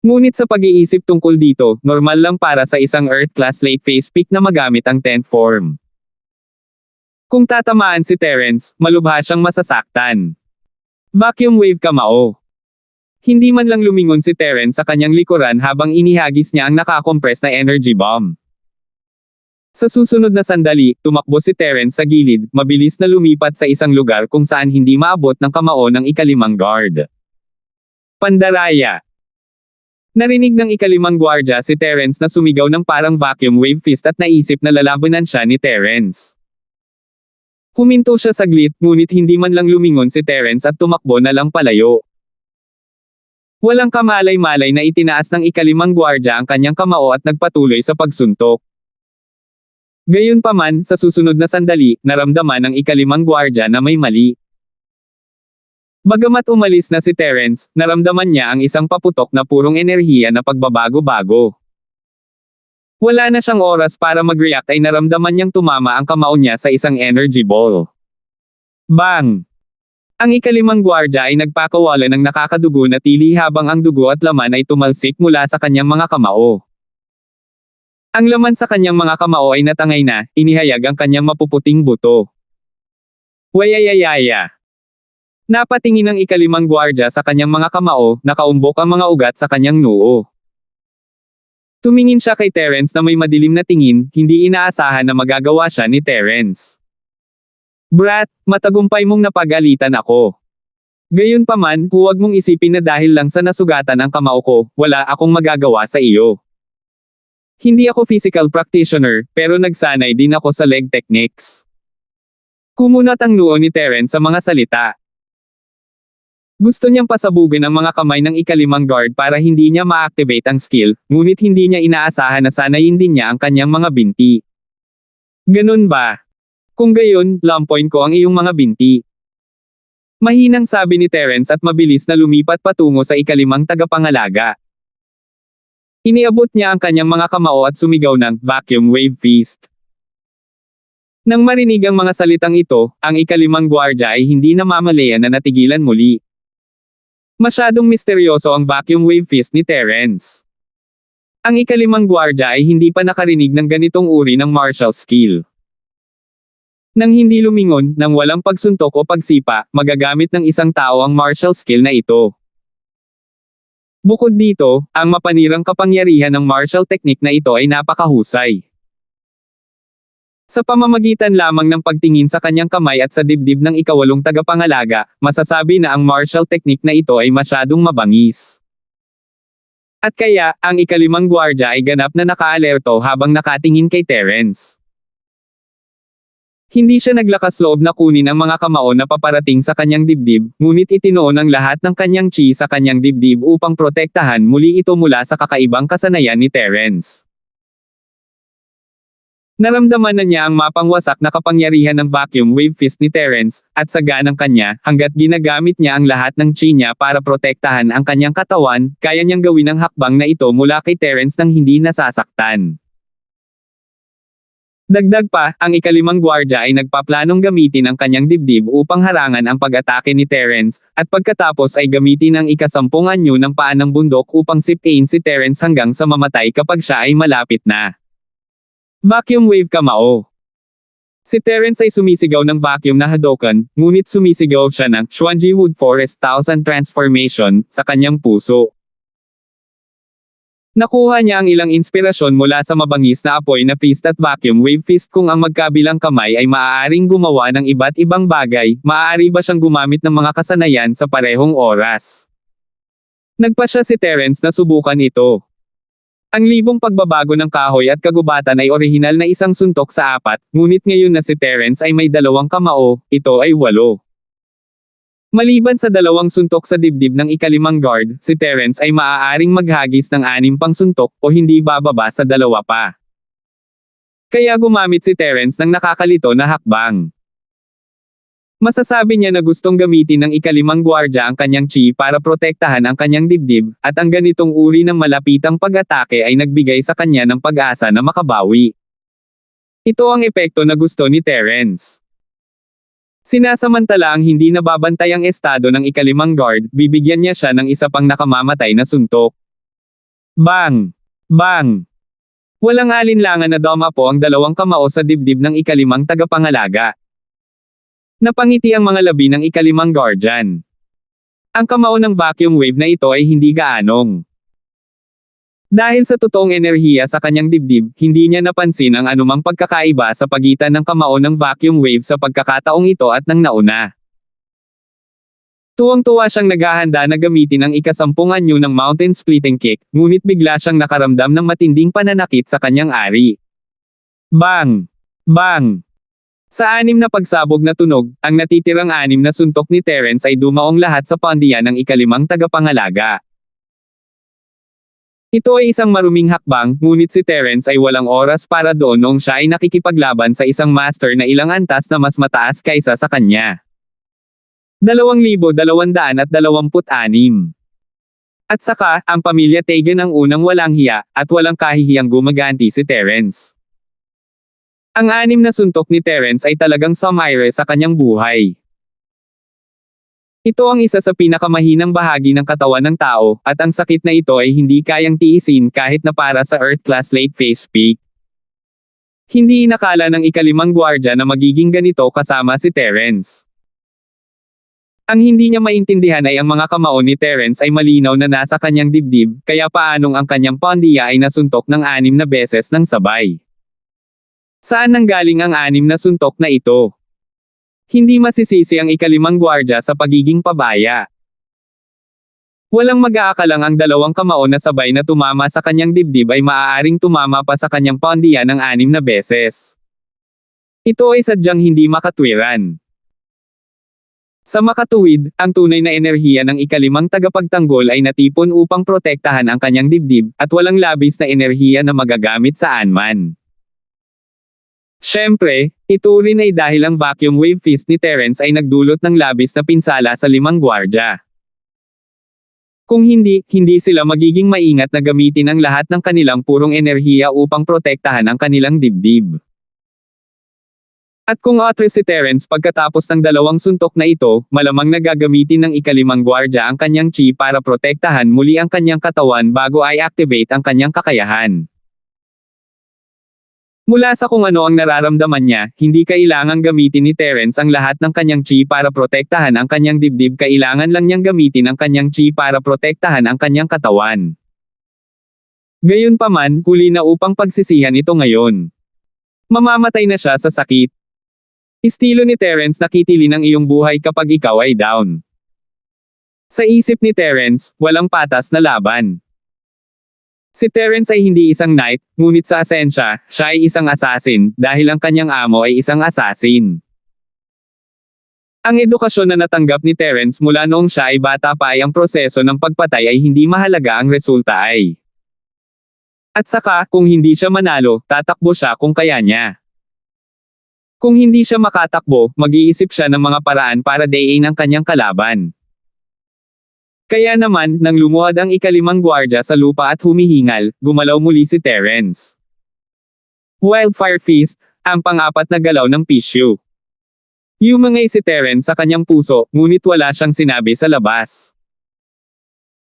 Ngunit sa pag-iisip tungkol dito, normal lang para sa isang Earth Class Late Phase Peak na magamit ang 10th form. Kung tatamaan si Terence, malubha siyang masasaktan. Vacuum Wave kamao. Hindi man lang lumingon si Terence sa kanyang likuran habang inihagis niya ang nakakompress na energy bomb. Sa susunod na sandali, tumakbo si Terence sa gilid, mabilis na lumipat sa isang lugar kung saan hindi maabot ng kamao ng ikalimang guard. Pandaraya. Narinig ng ikalimang gwardya si Terence na sumigaw ng parang vacuum wave fist at naisip na lalabanan siya ni Terence. Huminto siya saglit, ngunit hindi man lang lumingon si Terence at tumakbo na lang palayo. Walang kamalay-malay na itinaas ng ikalimang gwardya ang kanyang kamao at nagpatuloy sa pagsuntok. Gayunpaman, sa susunod na sandali, naramdaman ng ikalimang gwardya na may mali. Bagamat umalis na si Terence, naramdaman niya ang isang paputok na purong enerhiya na pagbabago-bago. Wala na siyang oras para mag-react ay naramdaman niyang tumama ang kamao niya sa isang energy ball. Bang! Ang ikalimang gwardya ay nagpakawala ng nakakadugo na tili habang ang dugo at laman ay tumalsik mula sa kanyang mga kamao. Ang laman sa kanyang mga kamao ay natangay na, inihayag ang kanyang mapuputing buto. Wayayayaya. Napatingin ang ikalimang gwardya sa kanyang mga kamao, nakaumbok ang mga ugat sa kanyang noo. Tumingin siya kay Terence na may madilim na tingin, hindi inaasahan na magagawa siya ni Terence. Brat, matagumpay mong napagalitan ako. Gayunpaman, huwag mong isipin na dahil lang sa nasugatan ang kamao ko, wala akong magagawa sa iyo. Hindi ako physical practitioner, pero nagsanay din ako sa leg techniques. Kumunat ang noo ni Terence sa mga salita. Gusto niyang pasabugin ang mga kamay ng ikalimang guard para hindi niya ma-activate ang skill, ngunit hindi niya inaasahan na sanayin din niya ang kanyang mga binti. Ganun ba? Kung gayon, lampoin ko ang iyong mga binti. Mahinang sabi ni Terence at mabilis na lumipat patungo sa ikalimang tagapangalaga. Iniabot niya ang kanyang mga kamao at sumigaw ng vacuum wave fist. Nang marinig ang mga salitang ito, ang ikalimang gwardya ay hindi namamalayan na natigilan muli. Masyadong misteryoso ang vacuum wave fist ni Terence. Ang ikalimang gwardya ay hindi pa nakarinig ng ganitong uri ng martial skill. Nang hindi lumingon, nang walang pagsuntok o pagsipa, magagamit ng isang tao ang martial skill na ito. Bukod dito, ang mapanirang kapangyarihan ng martial technique na ito ay napakahusay. Sa pamamagitan lamang ng pagtingin sa kanyang kamay at sa dibdib ng ikawalong tagapangalaga, masasabi na ang martial technique na ito ay masyadong mabangis. At kaya, ang ikalimang gwardya ay ganap na nakaalerto habang nakatingin kay Terence. Hindi siya naglakas loob na kunin ang mga kamao na paparating sa kanyang dibdib, ngunit itinuon ang lahat ng kanyang chi sa kanyang dibdib upang protektahan muli ito mula sa kakaibang kasanayan ni Terence. Naramdaman na niya ang mapangwasak na kapangyarihan ng vacuum wave fist ni Terence, at saganang kanya, hanggat ginagamit niya ang lahat ng chi niya para protektahan ang kanyang katawan, kaya niyang gawin ang hakbang na ito mula kay Terence nang hindi nasasaktan. Dagdag pa, ang ikalimang gwardya ay nagpaplanong gamitin ang kanyang dibdib upang harangan ang pag-atake ni Terence, at pagkatapos ay gamitin ang ikasampung anyo ng paa ng bundok upang sipain si Terence hanggang sa mamatay kapag siya ay malapit na. Vacuum wave kamao. Si Terence ay sumisigaw ng vacuum na Hadoken, ngunit sumisigaw siya ng Xuanji Wood Forest Thousand Transformation sa kanyang puso. Nakuha niya ang ilang inspirasyon mula sa mabangis na apoy na fist at vacuum wave fist. Kung ang magkabilang kamay ay maaaring gumawa ng iba't ibang bagay, maaari ba siyang gumamit ng mga kasanayan sa parehong oras? Nagpasya si Terence na subukan ito. Ang libong pagbabago ng kahoy at kagubatan ay orihinal na isang suntok sa apat, ngunit ngayon na si Terence ay may dalawang kamao, ito ay 8. Maliban sa dalawang suntok sa dibdib ng ikalimang guard, si Terence ay maaaring maghagis ng 6 pang suntok o hindi bababa sa 2 pa. Kaya gumamit si Terence ng nakakalito na hakbang. Masasabi niya na gustong gamitin ng ikalimang gwardya ang kanyang chi para protektahan ang kanyang dibdib, at ang ganitong uri ng malapitang pag-atake ay nagbigay sa kanya ng pag-asa na makabawi. Ito ang epekto na gusto ni Terence. Sinasamantala ang hindi nababantay ang estado ng ikalimang guard, bibigyan niya siya ng isa pang nakamamatay na suntok. Bang! Bang! Walang alinlangan na dumapo ang dalawang kamao sa dibdib ng ikalimang tagapangalaga. Napangiti ang mga labi ng ikalimang guardian. Ang kamao ng vacuum wave na ito ay hindi gaanong. Dahil sa totoong enerhiya sa kanyang dibdib, hindi niya napansin ang anumang pagkakaiba sa pagitan ng kamao ng vacuum wave sa pagkakataong ito at ng nauna. Tuwang-tuwa siyang naghahanda na gamitin ang ikasampung anyo ng mountain splitting kick, ngunit bigla siyang nakaramdam ng matinding pananakit sa kanyang ari. Bang! Bang! Sa 6 na pagsabog na tunog, ang natitirang 6 na suntok ni Terence ay dumaong lahat sa pandiyan ng ikalimang tagapangalaga. Ito ay isang maruming hakbang, ngunit si Terence ay walang oras para doon noong siya ay nakikipaglaban sa isang master na ilang antas na mas mataas kaysa sa kanya. 2,226. At saka, ang pamilya Tegan ang unang walang hiya, at walang kahihiyang gumaganti si Terence. Ang 6 na suntok ni Terence ay talagang sumaire sa kanyang buhay. Ito ang isa sa pinakamahinang bahagi ng katawan ng tao, at ang sakit na ito ay hindi kayang tiisin kahit na para sa Earth-class late phase peak. Hindi inakala ng ikalimang gwardya na magiging ganito kasama si Terence. Ang hindi niya maintindihan ay ang mga kamao ni Terence ay malinaw na nasa kanyang dibdib, kaya paanong ang kanyang pandiya ay nasuntok ng 6 na beses ng sabay. Saan nanggaling ang 6 na suntok na ito? Hindi masisisi ang ikalimang gwardya sa pagiging pabaya. Walang mag-aakalang ang dalawang kamao na sabay na tumama sa kanyang dibdib ay maaaring tumama pa sa kanyang paundiyan ng 6 na beses. Ito ay sadyang hindi makatwiran. Sa makatuwid, ang tunay na enerhiya ng ikalimang tagapagtanggol ay natipon upang protektahan ang kanyang dibdib, at walang labis na enerhiya na magagamit saan man. Siyempre, ito rin ay dahil ang vacuum wave fist ni Terence ay nagdulot ng labis na pinsala sa 5 gwardya. Kung hindi sila magiging maingat na gamitin ang lahat ng kanilang purong enerhiya upang protektahan ang kanilang dibdib. At kung atras si Terence pagkatapos ng 2 suntok na ito, malamang nagagamitin ng ika-5 gwardya ang kanyang chi para protektahan muli ang kanyang katawan bago ay activate ang kanyang kakayahan. Mula sa kung ano ang nararamdaman niya, hindi kailangang gamitin ni Terence ang lahat ng kanyang chi para protektahan ang kanyang dibdib, kailangan lang niyang gamitin ang kanyang chi para protektahan ang kanyang katawan. Gayunpaman, huli na upang pagsisihan ito ngayon. Mamamatay na siya sa sakit. Estilo ni Terence na kitilin ang iyong buhay kapag ikaw ay down. Sa isip ni Terence, walang patas na laban. Si Terence ay hindi isang knight, ngunit sa asensya, siya ay isang assassin, dahil ang kanyang amo ay isang assassin. Ang edukasyon na natanggap ni Terence mula noong siya ay bata pa ay ang proseso ng pagpatay ay hindi mahalaga, ang resulta ay. At saka, kung hindi siya manalo, tatakbo siya kung kaya niya. Kung hindi siya makatakbo, mag-iisip siya ng mga paraan para dayin ang kanyang kalaban. Kaya naman, nang lumuhad ang ika-5 gwardya sa lupa at humihingal, gumalaw muli si Terence. Wildfire Fist, ang pang-4 na galaw ng Pishu. Yumangay si Terence sa kanyang puso, ngunit wala siyang sinabi sa labas.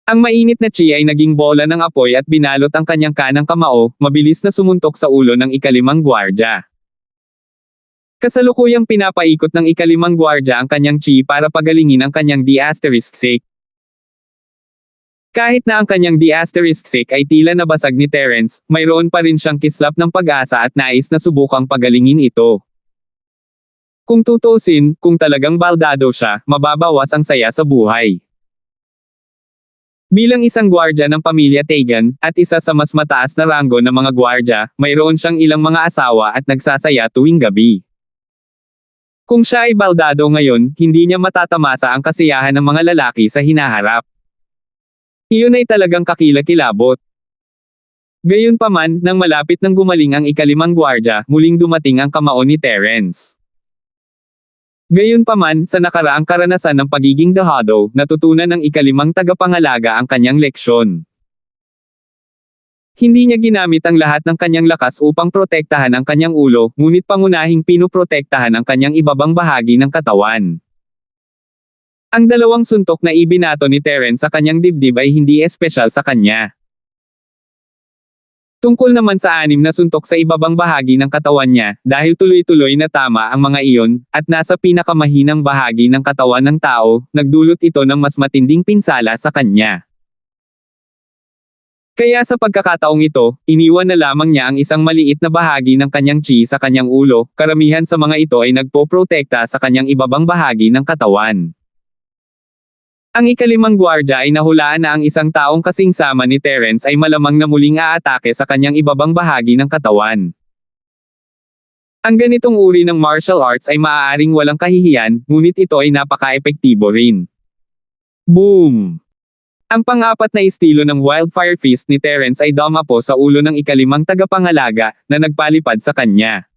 Ang mainit na chi ay naging bola ng apoy at binalot ang kanyang kanang kamao, mabilis na sumuntok sa ulo ng ika-5 gwardya. Kasalukuyang pinapaikot ng ika-5 gwardya ang kanyang chi para pagalingin ang kanyang D*6. Kahit na ang kanyang D*6 ay tila nabasag ni Terence, mayroon pa rin siyang kislap ng pag-asa at nais na subukang pagalingin ito. Kung tutusin, kung talagang baldado siya, mababawas ang saya sa buhay. Bilang isang gwardya ng pamilya Tegan, at isa sa mas mataas na ranggo ng mga gwardya, mayroon siyang ilang mga asawa at nagsasaya tuwing gabi. Kung siya ay baldado ngayon, hindi niya matatamasa ang kasiyahan ng mga lalaki sa hinaharap. Iyon ay talagang kakilakilabot. Gayunpaman, nang malapit nang gumaling ang ika-5 gwardya, muling dumating ang kamao ni Terence. Gayunpaman, sa nakaraang karanasan ng pagiging dahado, natutunan ng ika-5 tagapangalaga ang kanyang leksyon. Hindi niya ginamit ang lahat ng kanyang lakas upang protektahan ang kanyang ulo, ngunit pangunahing pinuprotektahan ang kanyang ibabang bahagi ng katawan. Ang 2 suntok na ibinato ni Terence sa kanyang dibdib ay hindi espesyal sa kanya. Tungkol naman sa 6 na suntok sa ibabang bahagi ng katawan niya, dahil tuloy-tuloy na tama ang mga iyon, at nasa pinakamahinang bahagi ng katawan ng tao, nagdulot ito ng mas matinding pinsala sa kanya. Kaya sa pagkakataong ito, iniwan na lamang niya ang isang maliit na bahagi ng kanyang chi sa kanyang ulo, karamihan sa mga ito ay nagpoprotekta sa kanyang ibabang bahagi ng katawan. Ang ika-5 gwardya ay nahulaan na ang isang taong kasing sama ni Terence ay malamang na muling aatake sa kanyang ibabang bahagi ng katawan. Ang ganitong uri ng martial arts ay maaaring walang kahihiyan, ngunit ito ay napaka-epektibo rin. Boom! Ang pang-4 na estilo ng Wildfire Fist ni Terence ay dumapo sa ulo ng ika-5 tagapangalaga, na nagpalipad sa kanya.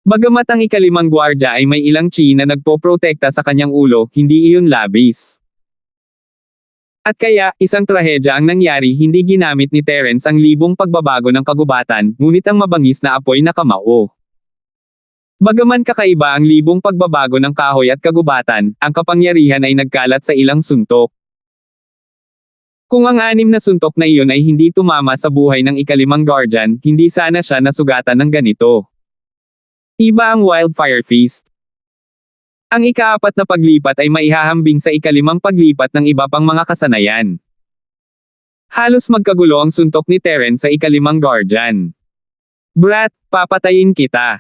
Bagamat ang ika-5 gwardya ay may ilang chi na nagpoprotekta sa kanyang ulo, hindi iyon labis. At kaya, isang trahedya ang nangyari, hindi ginamit ni Terence ang libong pagbabago ng kagubatan, ngunit ang mabangis na apoy na kamao. Bagaman kakaiba ang libong pagbabago ng kahoy at kagubatan, ang kapangyarihan ay nagkalat sa ilang suntok. Kung ang 6 na suntok na iyon ay hindi tumama sa buhay ng ika-5 guardian, hindi sana siya nasugatan ng ganito. Iba ang Wildfire Fist. Ang ika-4 na paglipat ay maihahambing sa ika-5 paglipat ng iba pang mga kasanayan. Halos magkagulo ang suntok ni Terence sa ika-5 guardian. Brat, papatayin kita.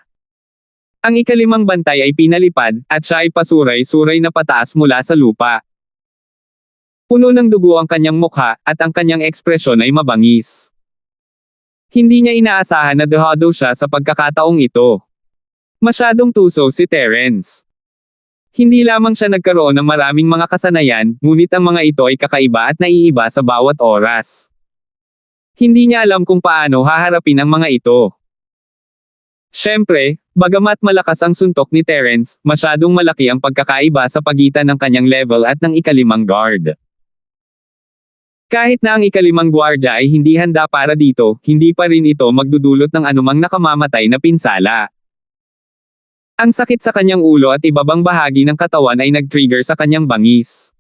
Ang ika-5 bantay ay pinalipad, at siya ay pasuray-suray na pataas mula sa lupa. Puno ng dugo ang kanyang mukha, at ang kanyang ekspresyon ay mabangis. Hindi niya inaasahan na dehado siya sa pagkakataong ito. Masyadong tuso si Terence. Hindi lamang siya nagkaroon ng maraming mga kasanayan, ngunit ang mga ito ay kakaiba at naiiba sa bawat oras. Hindi niya alam kung paano haharapin ang mga ito. Siyempre, bagamat malakas ang suntok ni Terence, masyadong malaki ang pagkakaiba sa pagitan ng kanyang level at ng ikalimang guard. Kahit na ang ikalimang gwardya ay hindi handa para dito, hindi pa rin ito magdudulot ng anumang nakamamatay na pinsala. Ang sakit sa kanyang ulo at ibabang bahagi ng katawan ay nag-trigger sa kanyang bangis.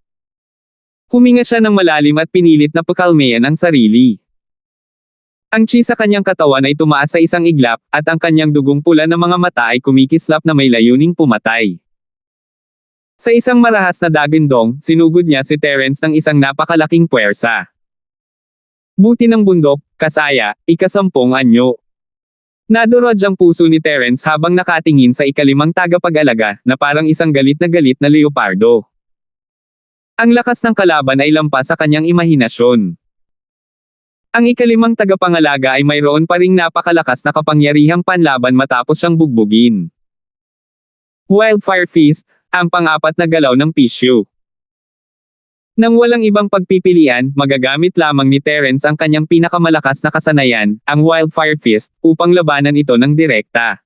Huminga siya ng malalim at pinilit na pakalmayan ang sarili. Ang chi sa kanyang katawan ay tumaas sa isang iglap, at ang kanyang dugong pula na mga mata ay kumikislap na may layuning pumatay. Sa isang marahas na dagandong, sinugod niya si Terence ng isang napakalaking puwersa. Buti ng bundok, kasaya, ika-10 anyo. Nadurog ang puso ni Terence habang nakatingin sa ikalimang tagapag-alaga, na parang isang galit na leopardo. Ang lakas ng kalaban ay lampas sa kanyang imahinasyon. Ang ikalimang tagapangalaga ay mayroon pa ring napakalakas na kapangyarihang panlaban matapos siyang bugbugin. Wildfire Fist, ang pang-apat na galaw ng Pishu. Nang walang ibang pagpipilian, magagamit lamang ni Terence ang kanyang pinakamalakas na kasanayan, ang Wildfire Fist, upang labanan ito ng direkta.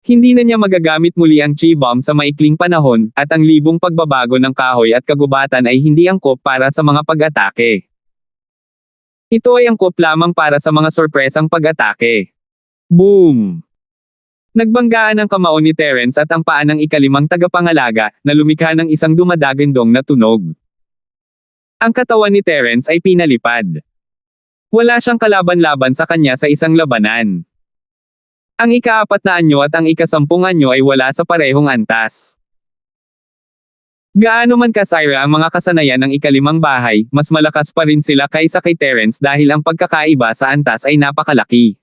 Hindi na niya magagamit muli ang Chi Bomb sa maikling panahon, at ang libong pagbabago ng kahoy at kagubatan ay hindi angkop para sa mga pag-atake. Ito ay angkop lamang para sa mga sorpresang pag-atake. Boom! Nagbanggaan ang kamao ni Terence at ang paa ng ikalimang tagapangalaga, na lumikha ng isang dumadagandong na tunog. Ang katawan ni Terence ay pinalipad. Wala siyang kalaban-laban sa kanya sa isang labanan. Ang ika-4 na anyo at ang ika-10 anyo ay wala sa parehong antas. Gaano man kasira ang mga kasanayan ng ikalimang bahay, mas malakas pa rin sila kaysa kay Terence dahil ang pagkakaiba sa antas ay napakalaki.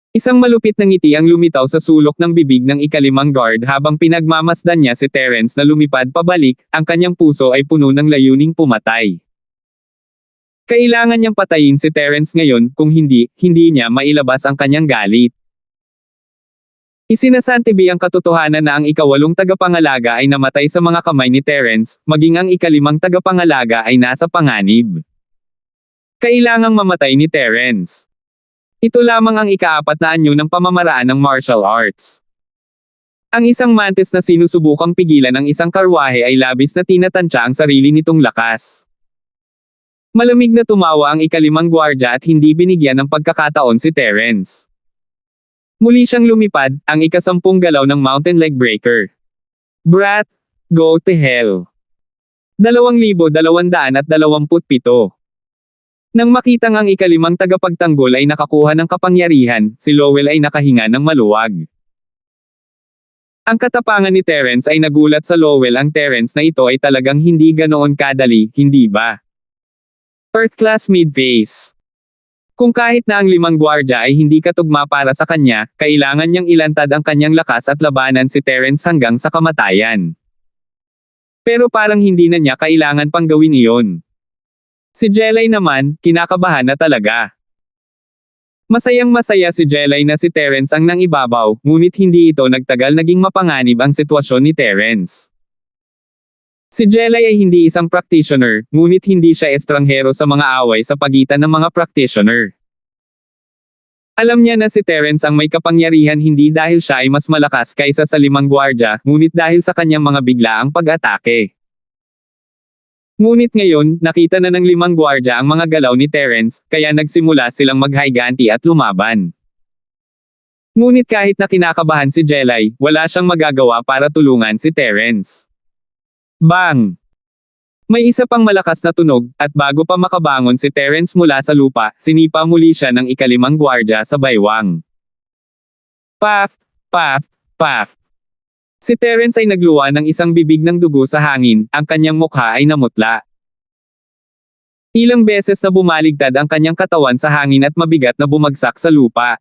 Isang malupit na ngiti ang lumitaw sa sulok ng bibig ng ikalimang guard habang pinagmamasdan niya si Terence na lumipad pabalik, ang kanyang puso ay puno ng layuning pumatay. Kailangan niyang patayin si Terence ngayon, kung hindi, hindi niya mailabas ang kanyang galit. Isinasantibi ang katotohanan na ang ika-8 tagapangalaga ay namatay sa mga kamay ni Terence, maging ang ika-5 tagapangalaga ay nasa panganib. Kailangang mamatay ni Terence. Ito lamang ang ika-4 na anyo ng pamamaraan ng martial arts. Ang isang mantis na sinusubukang pigilan ng isang karwahe ay labis na tinatansya ang sarili nitong lakas. Malamig na tumawa ang ikalimang gwardya at hindi binigyan ng pagkakataon si Terence. Muli siyang lumipad, ang ika-10 galaw ng Mountain Leg Breaker. Brat, go to hell. 2,227. Nang makitang ang ika-5 tagapagtanggol ay nakakuha ng kapangyarihan, si Lowell ay nakahinga ng maluwag. Ang katapangan ni Terence ay nagulat sa Lowell. Ang Terence na ito ay talagang hindi ganoon kadali, hindi ba? Earth Class Mid-Phase. Kung kahit na ang 5 gwardya ay hindi katugma para sa kanya, kailangan niyang ilantad ang kanyang lakas at labanan si Terence hanggang sa kamatayan. Pero parang hindi na niya kailangan pang gawin iyon. Si Jelay naman, kinakabahan na talaga. Masayang-masaya si Jelay na si Terence ang nangibabaw, ngunit hindi ito nagtagal naging mapanganib ang sitwasyon ni Terence. Si Jelay ay hindi isang practitioner, ngunit hindi siya estranghero sa mga away sa pagitan ng mga practitioner. Alam niya na si Terence ang may kapangyarihan hindi dahil siya ay mas malakas kaysa sa 5 gwardya, ngunit dahil sa kanyang mga biglaang pag-atake. Ngunit ngayon, nakita na ng 5 gwardya ang mga galaw ni Terence, kaya nagsimula silang maghiganti at lumaban. Ngunit kahit na kinakabahan si Jelay, wala siyang magagawa para tulungan si Terence. Bang! May isa pang malakas na tunog, at bago pa makabangon si Terence mula sa lupa, sinipa muli siya ng ika-5 gwardya sa baywang. Paf! Paf! Paf! Si Terence ay nagluwa ng isang bibig ng dugo sa hangin, ang kanyang mukha ay namutla. Ilang beses na bumaligtad ang kanyang katawan sa hangin at mabigat na bumagsak sa lupa.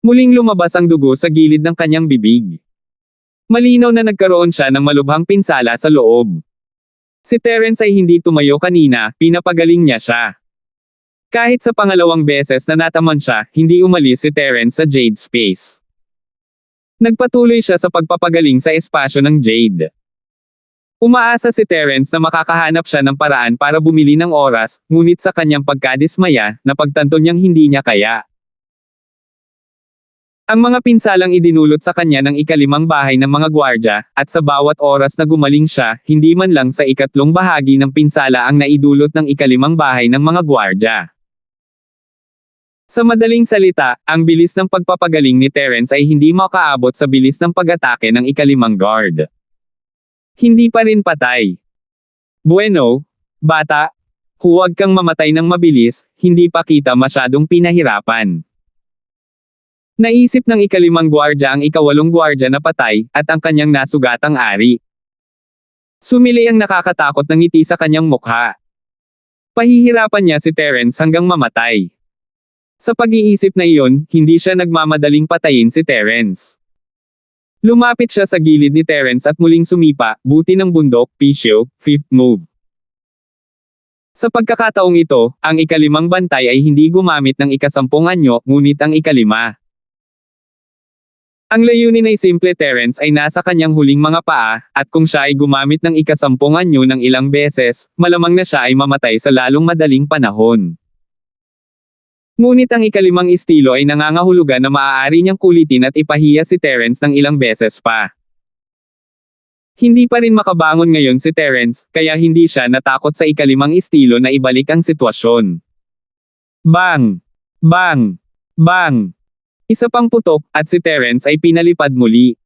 Muling lumabas ang dugo sa gilid ng kanyang bibig. Malinaw na nagkaroon siya ng malubhang pinsala sa loob. Si Terence ay hindi tumayo kanina, pinapagaling niya siya. Kahit sa pangalawang beses na nataman siya, hindi umalis si Terence sa Jade Space. Nagpatuloy siya sa pagpapagaling sa espasyo ng Jade. Umaasa si Terence na makakahanap siya ng paraan para bumili ng oras, ngunit sa kanyang pagkadismaya, napagtanto niyang hindi niya kaya. Ang mga pinsalang idinulot sa kanya ng ikalimang bahay ng mga gwardya, at sa bawat oras na gumaling siya, hindi man lang sa ikatlong bahagi ng pinsala ang naidulot ng ikalimang bahay ng mga gwardya. Sa madaling salita, ang bilis ng pagpapagaling ni Terence ay hindi makaabot sa bilis ng pag-atake ng ikalimang guard. Hindi pa rin patay. Bueno, bata, huwag kang mamatay ng mabilis, hindi pa kita masyadong pinahirapan. Naisip ng ikalimang gwardya ang ikawalong gwardya na patay, at ang kanyang nasugatang ari. Sumili ang nakakatakot na ngiti sa kanyang mukha. Pahihirapan niya si Terence hanggang mamatay. Sa pag-iisip na iyon, hindi siya nagmamadaling patayin si Terence. Lumapit siya sa gilid ni Terence at muling sumipa, buti ng bundok, Pisyo, fifth move. Sa pagkakataong ito, ang ikalimang bantay ay hindi gumamit ng ikasampung anyo, ngunit ang ikalima. Ang layunin ay simple. Terence ay nasa kanyang huling mga paa, at kung siya ay gumamit ng ikasampung anyo ng ilang beses, malamang na siya ay mamatay sa lalong madaling panahon. Ngunit ang ikalimang estilo ay nangangahulugan na maaari niyang kulitin at ipahiya si Terence ng ilang beses pa. Hindi pa rin makabangon ngayon si Terence, kaya hindi siya natakot sa ikalimang estilo na ibalik ang sitwasyon. Bang! Bang! Bang! Isa pang putok, at si Terence ay pinalipad muli.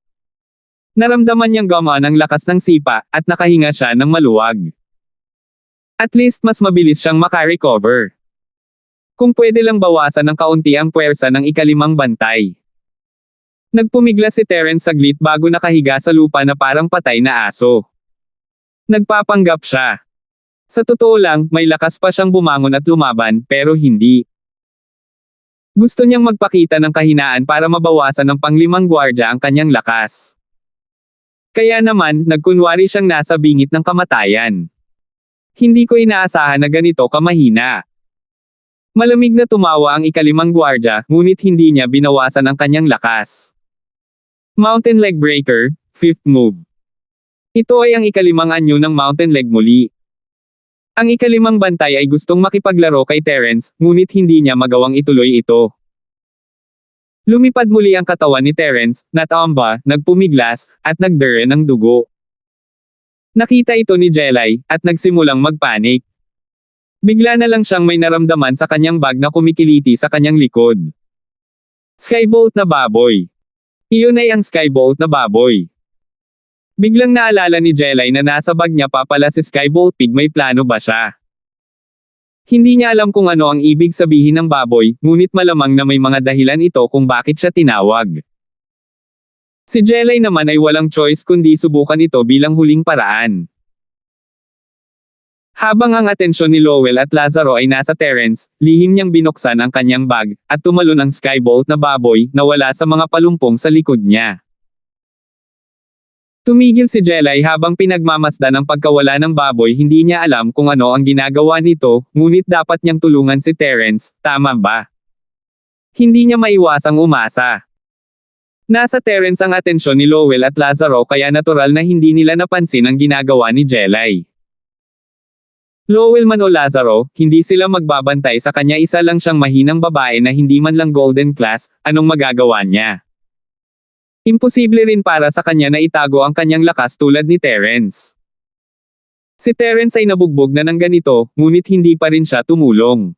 Naramdaman niyang gamaan ang lakas ng sipa, at nakahinga siya ng maluwag. At least mas mabilis siyang makarecover. Kung pwede lang bawasan ng kaunti ang puwersa ng ikalimang bantay. Nagpumigla si Terence saglit bago nakahiga sa lupa na parang patay na aso. Nagpapanggap siya. Sa totoo lang, may lakas pa siyang bumangon at lumaban, pero hindi. Gusto niyang magpakita ng kahinaan para mabawasan ng panglimang gwardya ang kanyang lakas. Kaya naman, nagkunwari siyang nasa bingit ng kamatayan. Hindi ko inaasahan na ganito kamahina. Malamig na tumawa ang ikalimang gwardya, ngunit hindi niya binawasan ang kanyang lakas. Mountain Leg Breaker, fifth move. Ito ay ang ikalimang anyo ng Mountain Leg muli. Ang ikalimang bantay ay gustong makipaglaro kay Terence, ngunit hindi niya magawang ituloy ito. Lumipad muli ang katawan ni Terence, natamba, nagpumiglas, at nagdere ng dugo. Nakita ito ni Jelay, at nagsimulang magpanik. Bigla na lang siyang may naramdaman sa kanyang bag na kumikiliti sa kanyang likod. Skybolt na baboy. Iyon ay ang skybolt na baboy. Biglang naalala ni Jelay na nasa bag niya pa pala si Skybolt Pig. May plano ba siya? Hindi niya alam kung ano ang ibig sabihin ng baboy, ngunit malamang na may mga dahilan ito kung bakit siya tinawag. Si Jelay naman ay walang choice kundi subukan ito bilang huling paraan. Habang ang atensyon ni Lowell at Lazaro ay nasa Terence, lihim niyang binuksan ang kanyang bag, at tumalon ang Skybolt na baboy na wala sa mga palumpong sa likod niya. Tumigil si Jelay habang pinagmamasdan ang pagkawala ng baboy. Hindi niya alam kung ano ang ginagawa nito, ngunit dapat niyang tulungan si Terence, tama ba? Hindi niya maiwasang umasa. Nasa Terence ang atensyon ni Lowell at Lazaro kaya natural na hindi nila napansin ang ginagawa ni Jelay. Lowell man o Lazaro, hindi sila magbabantay sa kanya. Isa lang siyang mahinang babae na hindi man lang golden class, anong magagawa niya? Imposible rin para sa kanya na itago ang kanyang lakas tulad ni Terence. Si Terence ay nabugbog na ng ganito, ngunit hindi pa rin siya tumulong.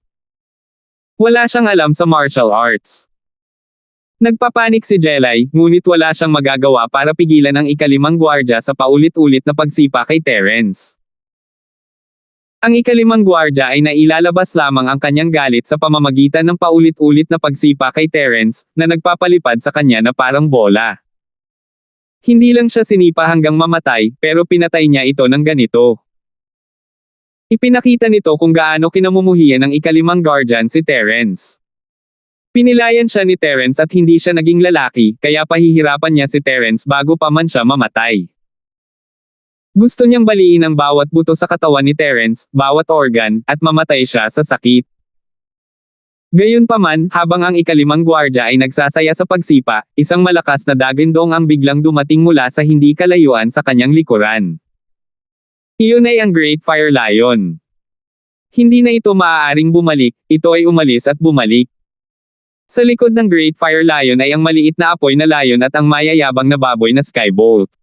Wala siyang alam sa martial arts. Nagpapanik si Jelay, ngunit wala siyang magagawa para pigilan ang ikalimang gwardya sa paulit-ulit na pagsipa kay Terence. Ang ikalimang gwardya ay nailalabas lamang ang kanyang galit sa pamamagitan ng paulit-ulit na pagsipa kay Terence, na nagpapalipad sa kanya na parang bola. Hindi lang siya sinipa hanggang mamatay, pero pinatay niya ito ng ganito. Ipinakita nito kung gaano kinamumuhian ng ikalimang guardian si Terence. Pinilayan siya ni Terence at hindi siya naging lalaki, kaya pahihirapan niya si Terence bago pa man siya mamatay. Gusto niyang baliin ang bawat buto sa katawan ni Terence, bawat organ, at mamatay siya sa sakit. Gayunpaman, habang ang ikalimang gwardya ay nagsasaya sa pagsipa, isang malakas na dagindong ang biglang dumating mula sa hindi kalayuan sa kanyang likuran. Iyon ay ang Great Fire Lion. Hindi na ito maaaring bumalik, ito ay umalis at bumalik. Sa likod ng Great Fire Lion ay ang maliit na apoy na lion at ang mayayabang na baboy na Skybolt.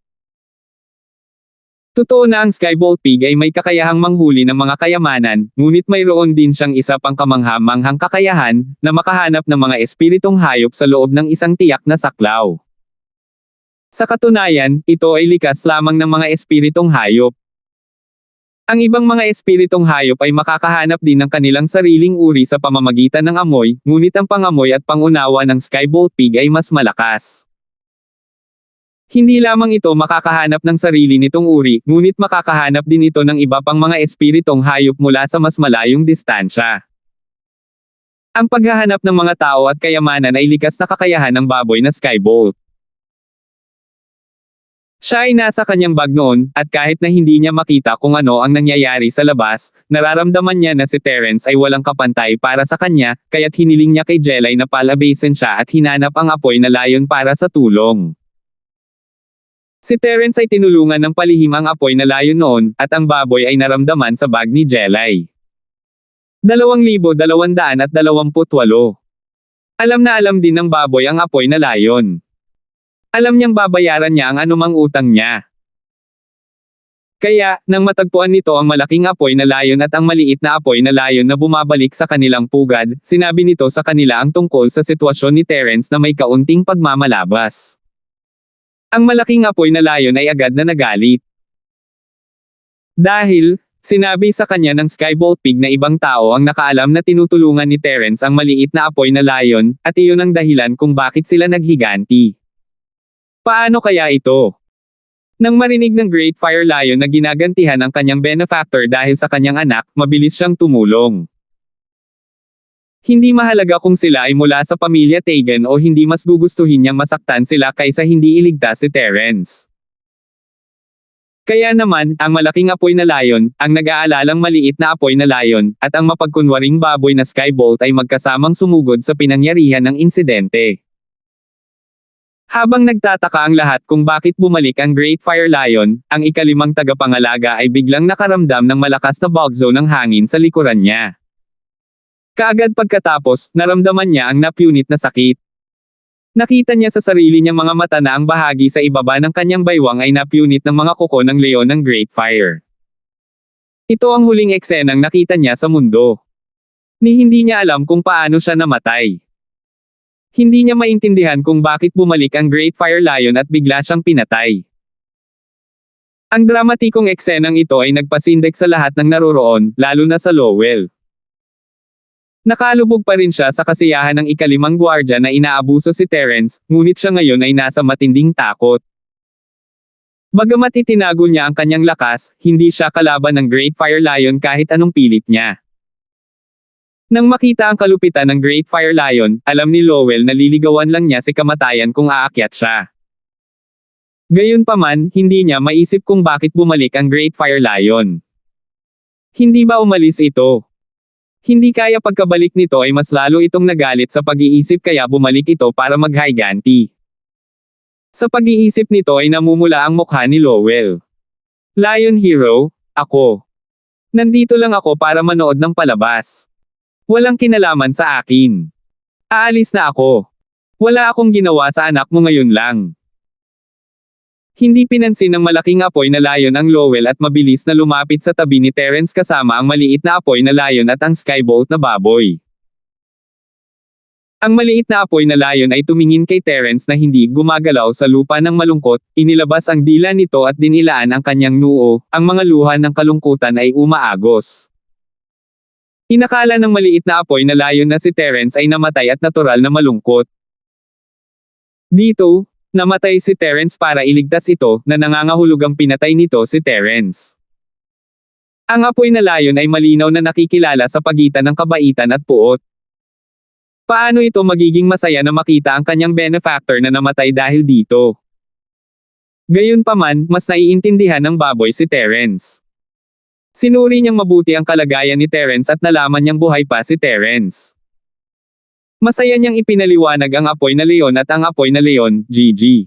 Totoo na ang Skybolt Pig ay may kakayahang manghuli ng mga kayamanan, ngunit mayroon din siyang isa pang kamangha-manghang kakayahan, na makahanap ng mga espiritong hayop sa loob ng isang tiyak na saklaw. Sa katunayan, ito ay likas lamang ng mga espiritong hayop. Ang ibang mga espiritong hayop ay makakahanap din ng kanilang sariling uri sa pamamagitan ng amoy, ngunit ang pangamoy at pangunawa ng Skybolt Pig ay mas malakas. Hindi lamang ito makakahanap ng sarili nitong uri, ngunit makakahanap din ito ng iba pang mga espiritong hayop mula sa mas malayong distansya. Ang paghahanap ng mga tao at kayamanan ay likas na kakayahan ng baboy na Skybolt. Siya ay nasa kanyang bag noon, at kahit na hindi niya makita kung ano ang nangyayari sa labas, nararamdaman niya na si Terence ay walang kapantay para sa kanya, kaya't hiniling niya kay Jelay na palabasin siya at hinanap ang apoy na layon para sa tulong. Si Terence ay tinulungan ng palihim ang apoy na layon noon, at ang baboy ay naramdaman sa bag ni Jelay. 2,228. Alam na alam din ng baboy ang apoy na layon. Alam niyang babayaran niya ang anumang utang niya. Kaya, nang matagpuan nito ang malaking apoy na layon at ang maliit na apoy na layon na bumabalik sa kanilang pugad, sinabi nito sa kanila ang tungkol sa sitwasyon ni Terence na may kaunting pagmamalabas. Ang malaking apoy na layon ay agad na nagalit. Dahil, sinabi sa kanya ng Skybolt Pig na ibang tao ang nakaalam na tinutulungan ni Terence ang maliit na apoy na layon, at iyon ang dahilan kung bakit sila naghiganti. Paano kaya ito? Nang marinig ng Great Fire Lion na ginagantihan ang kanyang benefactor dahil sa kanyang anak, mabilis siyang tumulong. Hindi mahalaga kung sila ay mula sa pamilya Tegan o hindi, mas gugustuhin niyang masaktan sila kaysa hindi iligtas si Terence. Kaya naman, ang malaking apoy na layon, ang nag-aalalang maliit na apoy na layon, at ang mapagkunwaring baboy na Skybolt ay magkasamang sumugod sa pinangyarihan ng insidente. Habang nagtataka ang lahat kung bakit bumalik ang Great Fire Lion, ang ikalimang tagapangalaga ay biglang nakaramdam ng malakas na bugzo ng hangin sa likuran niya. Kaagad pagkatapos, naramdaman niya ang napunit na sakit. Nakita niya sa sarili niyang mga mata na ang bahagi sa ibaba ng kanyang baywang ay napunit ng mga kuko ng leon ng Great Fire. Ito ang huling eksenang nakita niya sa mundo. Hindi niya alam kung paano siya namatay. Hindi niya maintindihan kung bakit bumalik ang Great Fire Lion at bigla siyang pinatay. Ang dramatikong eksenang ito ay nagpasindak sa lahat ng naroroon, lalo na sa Lowell. Nakalubog pa rin siya sa kasiyahan ng ikalimang gwardya na inaabuso si Terence, ngunit siya ngayon ay nasa matinding takot. Bagamat itinago niya ang kanyang lakas, hindi siya kalaban ng Great Fire Lion kahit anong pilit niya. Nang makita ang kalupitan ng Great Fire Lion, alam ni Lowell na liligawan lang niya si kamatayan kung aakyat siya. Gayunpaman, hindi niya maisip kung bakit bumalik ang Great Fire Lion. Hindi ba umalis ito? Hindi kaya pagkabalik nito ay mas lalo itong nagalit sa pag-iisip kaya bumalik ito para maghiganti. Sa pag-iisip nito ay namumula ang mukha ni Lowell. Lion Hero, ako. Nandito lang ako para manood ng palabas. Walang kinalaman sa akin. Aalis na ako. Wala akong ginawa sa anak mo ngayon lang. Hindi pinansin ng malaking apoy na layon ang Lowell at mabilis na lumapit sa tabi ni Terence kasama ang maliit na apoy na layon at ang Skybolt na baboy. Ang maliit na apoy na layon ay tumingin kay Terence na hindi gumagalaw sa lupa ng malungkot, inilabas ang dila nito at dinilaan ang kanyang noo, ang mga luha ng kalungkutan ay umaagos. Inakala ng maliit na apoy na layon na si Terence ay namatay at natural na malungkot. Dito, namatay si Terence para iligtas ito, na nangangahulugang pinatay nito si Terence. Ang apoy na layon ay malinaw na nakikilala sa pagitan ng kabaitan at puot. Paano ito magiging masaya na makita ang kanyang benefactor na namatay dahil dito? Gayunpaman, mas naiintindihan ng baboy si Terence. Sinuri niyang mabuti ang kalagayan ni Terence at nalaman niyang buhay pa si Terence. Masaya niyang ipinaliwanag ang apoy na leon at ang apoy na leon, Gigi.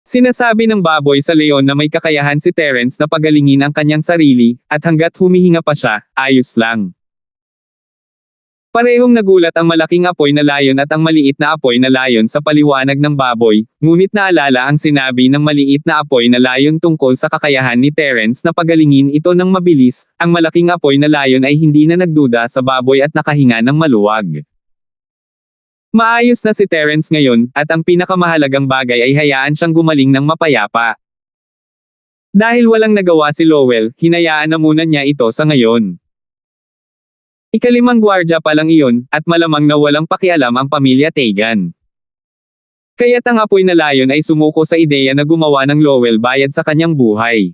Sinasabi ng baboy sa leon na may kakayahan si Terence na pagalingin ang kanyang sarili, at hanggat humihinga pa siya, ayos lang. Parehong nagulat ang malaking apoy na layon at ang maliit na apoy na layon sa paliwanag ng baboy, ngunit naalala ang sinabi ng maliit na apoy na layon tungkol sa kakayahan ni Terence na pagalingin ito ng mabilis. Ang malaking apoy na layon ay hindi na nagduda sa baboy at nakahinga ng maluwag. Maayos na si Terence ngayon, at ang pinakamahalagang bagay ay hayaan siyang gumaling ng mapayapa. Dahil walang nagawa si Lowell, hinayaan na muna niya ito sa ngayon. Ikalimang gwardya pa lang iyon, at malamang na walang pakialam ang pamilya Tegan. Kaya't ang apoy na layon ay sumuko sa ideya na gumawa ng Lowell bayad sa kanyang buhay.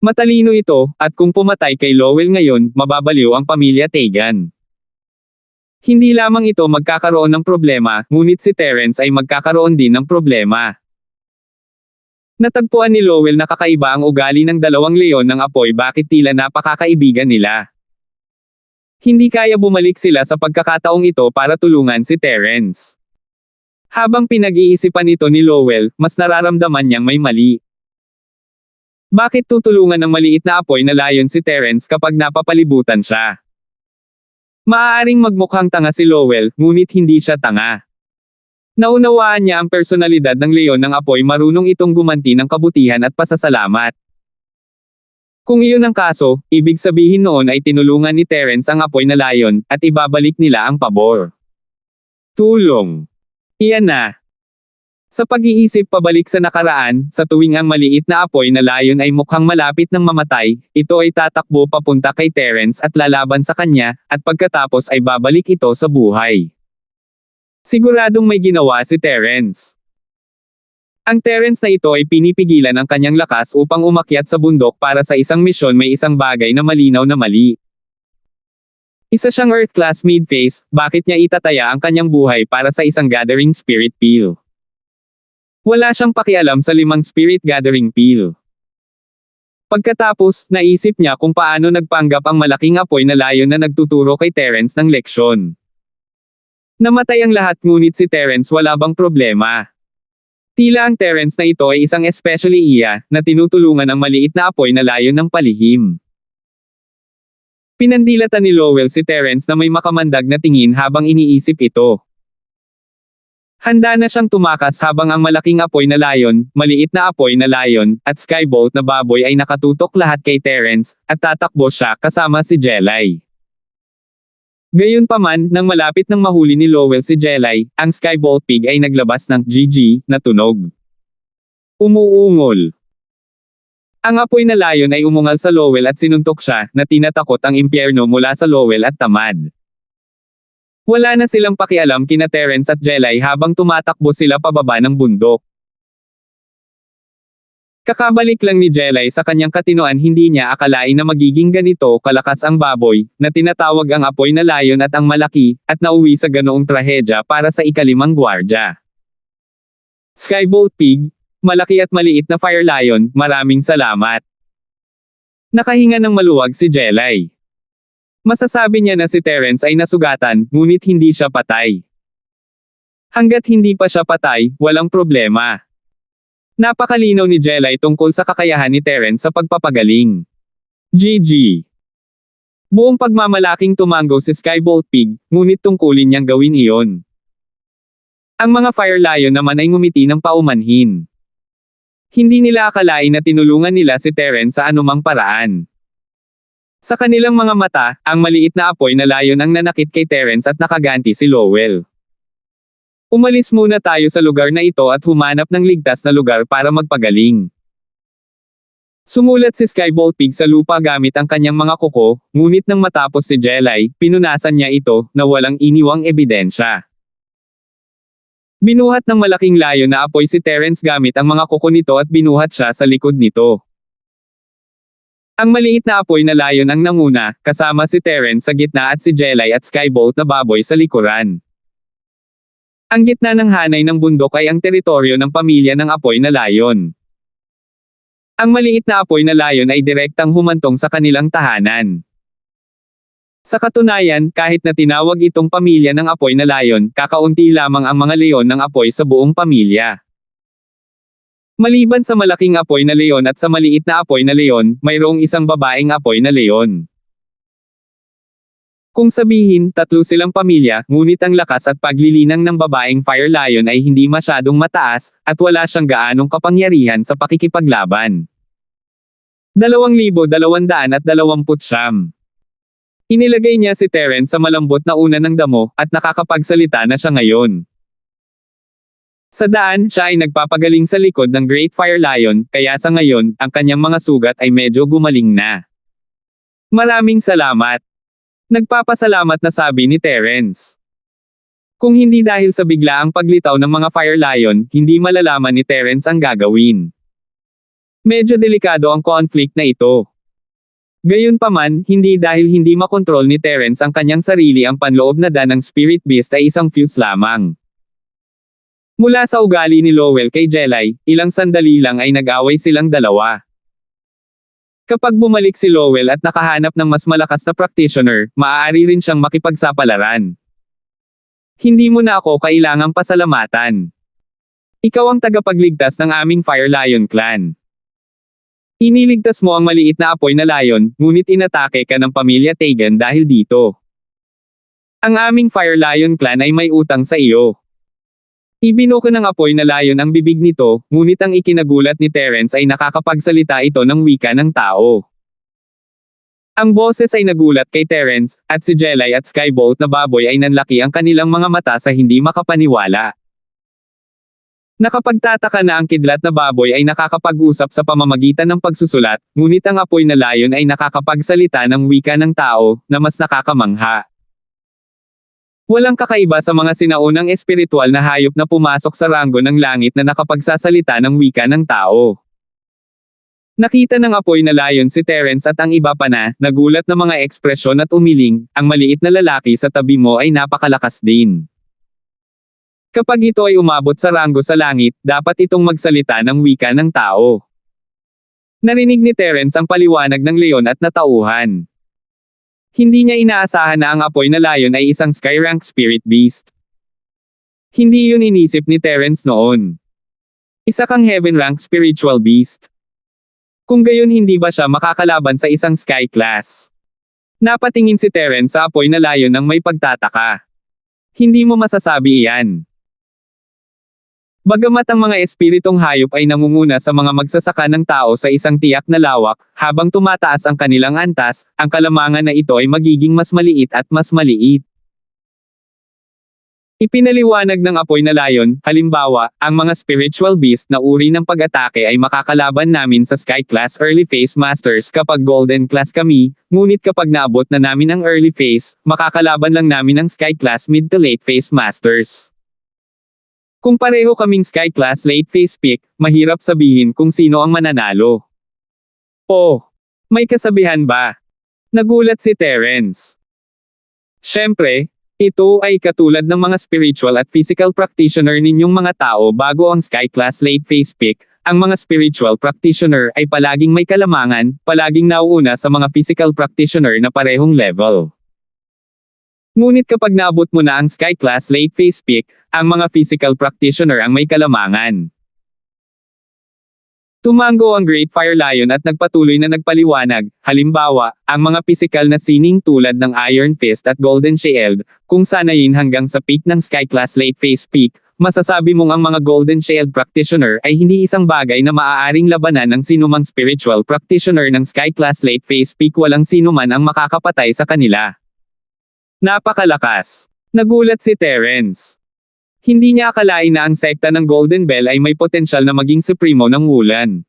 Matalino ito, at kung pumatay kay Lowell ngayon, mababaliw ang pamilya Tegan. Hindi lamang ito magkakaroon ng problema, ngunit si Terence ay magkakaroon din ng problema. Natagpuan ni Lowell na kakaiba ang ugali ng dalawang leon ng apoy, bakit tila napakakaibigan nila. Hindi kaya bumalik sila sa pagkakataong ito para tulungan si Terence. Habang pinag-iisipan ito ni Lowell, mas nararamdaman niyang may mali. Bakit tutulungan ng maliit na apoy na layon si Terence kapag napapalibutan siya? Maaaring magmukhang tanga si Lowell, ngunit hindi siya tanga. Naunawaan niya ang personalidad ng leon ng apoy, marunong itong gumanti ng kabutihan at pasasalamat. Kung iyon ang kaso, ibig sabihin noon ay tinulungan ni Terence ang apoy na layon, at ibabalik nila ang pabor. Tulong. Iyan na. Sa pag-iisip pabalik sa nakaraan, sa tuwing ang maliit na apoy na layon ay mukhang malapit ng mamatay, ito ay tatakbo papunta kay Terence at lalaban sa kanya, at pagkatapos ay babalik ito sa buhay. Siguradong may ginawa si Terence. Ang Terence na ito ay pinipigilan ang kanyang lakas upang umakyat sa bundok para sa isang misyon, may isang bagay na malinaw na mali. Isa siyang Earth-class mid-phase, bakit niya itataya ang kanyang buhay para sa isang gathering spirit peel? Wala siyang pakialam sa 5 spirit gathering peel. Pagkatapos, naisip niya kung paano nagpanggap ang malaking apoy na layon na nagtuturo kay Terence ng leksyon. Namatay ang lahat, ngunit si Terence wala bang problema? Tila ang Terence na ito ay isang especially iya, na tinutulungan ang maliit na apoy na layon ng palihim. Pinandilatan ni Lowell si Terence na may makamandag na tingin habang iniisip ito. Handa na siyang tumakas habang ang malaking apoy na layon, maliit na apoy na layon, at skybolt na baboy ay nakatutok lahat kay Terence, at tatakbo siya kasama si Jelay. Gayunpaman, nang malapit nang mahuli ni Lowell si Jelay, ang Skybolt Pig ay naglabas ng GG na tunog. Umuungol. Ang apoy na layon ay umungal sa Lowell at sinuntok siya, na tinatakot ang impyerno mula sa Lowell at tamad. Wala na silang pakialam kina Terence at Jelay habang tumatakbo sila pababa ng bundok. Kakabalik lang ni Jelay sa kanyang katinoan, hindi niya akalain na magiging ganito kalakas ang baboy, na tinatawag ang apoy na layon at ang malaki, at nauwi sa ganoong trahedya para sa ikalimang gwardya. Skybolt Pig, malaki at maliit na fire lion, maraming salamat. Nakahinga ng maluwag si Jelay. Masasabi niya na si Terence ay nasugatan, ngunit hindi siya patay. Hanggat hindi pa siya patay, walang problema. Napakalinaw ni Jelay tungkol sa kakayahan ni Terence sa pagpapagaling. GG. Buong pagmamalaking tumango si Skybolt Pig, ngunit tungkulin niyang gawin iyon. Ang mga Fire Lion naman ay ngumiti ng paumanhin. Hindi nila akalain na tinulungan nila si Terence sa anumang paraan. Sa kanilang mga mata, ang maliit na apoy na layon ang nanakit kay Terence at nakaganti si Lowell. Umalis muna tayo sa lugar na ito at humanap ng ligtas na lugar para magpagaling. Sumulat si Skybolt Pig sa lupa gamit ang kanyang mga kuko, ngunit nang matapos si Jelay, pinunasan niya ito, na walang iniwang ebidensya. Binuhat ng malaking layon na apoy si Terence gamit ang mga kuko nito at binuhat siya sa likod nito. Ang maliit na apoy na layon ang nanguna, kasama si Terence sa gitna at si Jelay at Skybolt na baboy sa likuran. Ang gitna ng hanay ng bundok ay ang teritoryo ng pamilya ng apoy na layon. Ang maliit na apoy na layon ay direktang humantong sa kanilang tahanan. Sa katunayan, kahit na tinawag itong pamilya ng apoy na layon, kakaunti lamang ang mga leon ng apoy sa buong pamilya. Maliban sa malaking apoy na leon at sa maliit na apoy na leon, mayroong isang babaeng apoy na leon. Kung sabihin, 3 silang pamilya, ngunit ang lakas at paglilinang ng babaeng fire lion ay hindi masyadong mataas, at wala siyang gaanong kapangyarihan sa pakikipaglaban. 2,229. Inilagay niya si Terence sa malambot na una ng damo, at nakakapagsalita na siya ngayon. Sa daan, siya ay nagpapagaling sa likod ng Great Fire Lion, kaya sa ngayon, ang kanyang mga sugat ay medyo gumaling na. Maraming salamat. Nagpapasalamat na sabi ni Terence. Kung hindi dahil sa biglaang paglitaw ng mga Fire Lion, hindi malalaman ni Terence ang gagawin. Medyo delikado ang conflict na ito. Gayunpaman, hindi dahil hindi makontrol ni Terence ang kanyang sarili, ang panloob na ng Spirit Beast ay isang fuse lamang. Mula sa ugali ni Lowell kay Jelay, ilang sandali lang ay nag-away silang dalawa. Kapag bumalik si Lowell at nakahanap ng mas malakas na practitioner, maaari rin siyang makipagsapalaran. Hindi mo na ako kailangang pasalamatan. Ikaw ang tagapagligtas ng aming Fire Lion clan. Iniligtas mo ang maliit na apoy na layon, ngunit inatake ka ng pamilya Tegan dahil dito. Ang aming Fire Lion clan ay may utang sa iyo. Ibinuko ng apoy na layon ang bibig nito, ngunit ang ikinagulat ni Terence ay nakakapagsalita ito ng wika ng tao. Ang boses ay nagulat kay Terence, at si Jelay at Skybolt na baboy ay nanlaki ang kanilang mga mata sa hindi makapaniwala. Nakapagtataka na ang kidlat na baboy ay nakakapag-usap sa pamamagitan ng pagsusulat, ngunit ang apoy na layon ay nakakapagsalita ng wika ng tao, na mas nakakamangha. Walang kakaiba sa mga sinaunang espiritual na hayop na pumasok sa ranggo ng langit na nakapagsasalita ng wika ng tao. Nakita ng apoy na layon si Terence at ang iba pa na, nagulat na mga ekspresyon at umiling, ang maliit na lalaki sa tabi mo ay napakalakas din. Kapag ito ay umabot sa ranggo sa langit, dapat itong magsalita ng wika ng tao. Narinig ni Terence ang paliwanag ng leon at natauhan. Hindi niya inaasahan na ang apoy na layon ay isang sky-rank spirit beast. Hindi yun inisip ni Terence noon. Isa kang heaven-rank spiritual beast. Kung gayon, hindi ba siya makakalaban sa isang sky class? Napatingin si Terence sa apoy na layon ng may pagtataka. Hindi mo masasabi iyan. Bagamat ang mga espiritong hayop ay nangunguna sa mga magsasaka ng tao sa isang tiyak na lawak, habang tumataas ang kanilang antas, ang kalamangan na ito ay magiging mas maliit at mas maliit. Ipinaliwanag ng apoy na layon, halimbawa, ang mga spiritual beast na uri ng pag-atake ay makakalaban namin sa Sky Class Early Phase Masters kapag Golden Class kami, ngunit kapag naabot na namin ang Early Phase, makakalaban lang namin ang Sky Class Mid to Late Phase Masters. Kung pareho kaming Sky Class Late Phase Peak, mahirap sabihin kung sino ang mananalo. Oh, may kasabihan ba? Nagulat si Terence. Siyempre, ito ay katulad ng mga spiritual at physical practitioner ninyong mga tao bago ang Sky Class Late Phase Peak. Ang mga spiritual practitioner ay palaging may kalamangan, palaging nauuna sa mga physical practitioner na parehong level. Ngunit kapag naabot mo na ang Sky Class Late Phase Peak, ang mga physical practitioner ang may kalamangan. Tumango ang Great Fire Lion at nagpatuloy na nagpaliwanag, halimbawa, ang mga pisikal na sining tulad ng Iron Fist at Golden Shield, kung sanayin hanggang sa peak ng Sky Class Late Phase Peak, masasabi mong ang mga Golden Shield practitioner ay hindi isang bagay na maaaring labanan ng sinumang spiritual practitioner ng Sky Class Late Phase Peak, walang sinuman ang makakapatay sa kanila. Napakalakas. Nagulat si Terence. Hindi niya akalain na ang sekta ng Golden Bell ay may potensyal na maging supremo ng Wulan.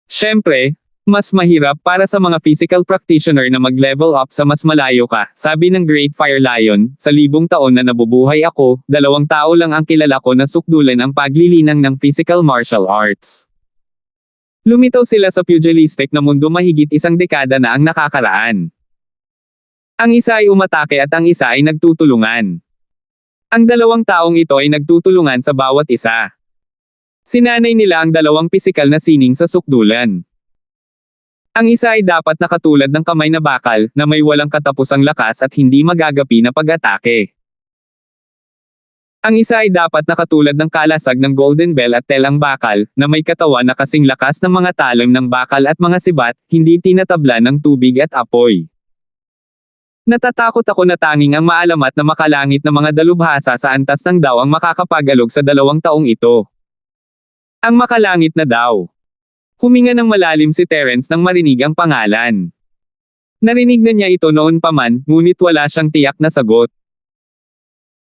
Siyempre, mas mahirap para sa mga physical practitioner na mag-level up sa mas malayo ka, sabi ng Great Fire Lion, sa 1,000 taon na nabubuhay ako, 2 tao lang ang kilala ko na sukdulan ang paglilinang ng physical martial arts. Lumitaw sila sa pugilistic na mundo mahigit 1 dekada na ang nakakaraan. Ang isa ay umatake at ang isa ay nagtutulungan. Ang dalawang taong ito ay nagtutulungan sa bawat isa. Sinanay nila ang dalawang pisikal na sining sa sukdulan. Ang isa ay dapat na katulad ng kamay na bakal, na may walang katapusang lakas at hindi magagapi na pag-atake. Ang isa ay dapat na katulad ng kalasag ng golden bell at telang bakal, na may katawan na kasing lakas ng mga talim ng bakal at mga sibat, hindi tinatabla ng tubig at apoy. Natatakot ako na tanging ang maalamat na makalangit na mga dalubhasa sa antas ng daw ang makakapagalog sa 2 taong ito. Ang makalangit na daw. Huminga ng malalim si Terence nang marinig ang pangalan. Narinig na niya ito noon pa man, ngunit wala siyang tiyak na sagot.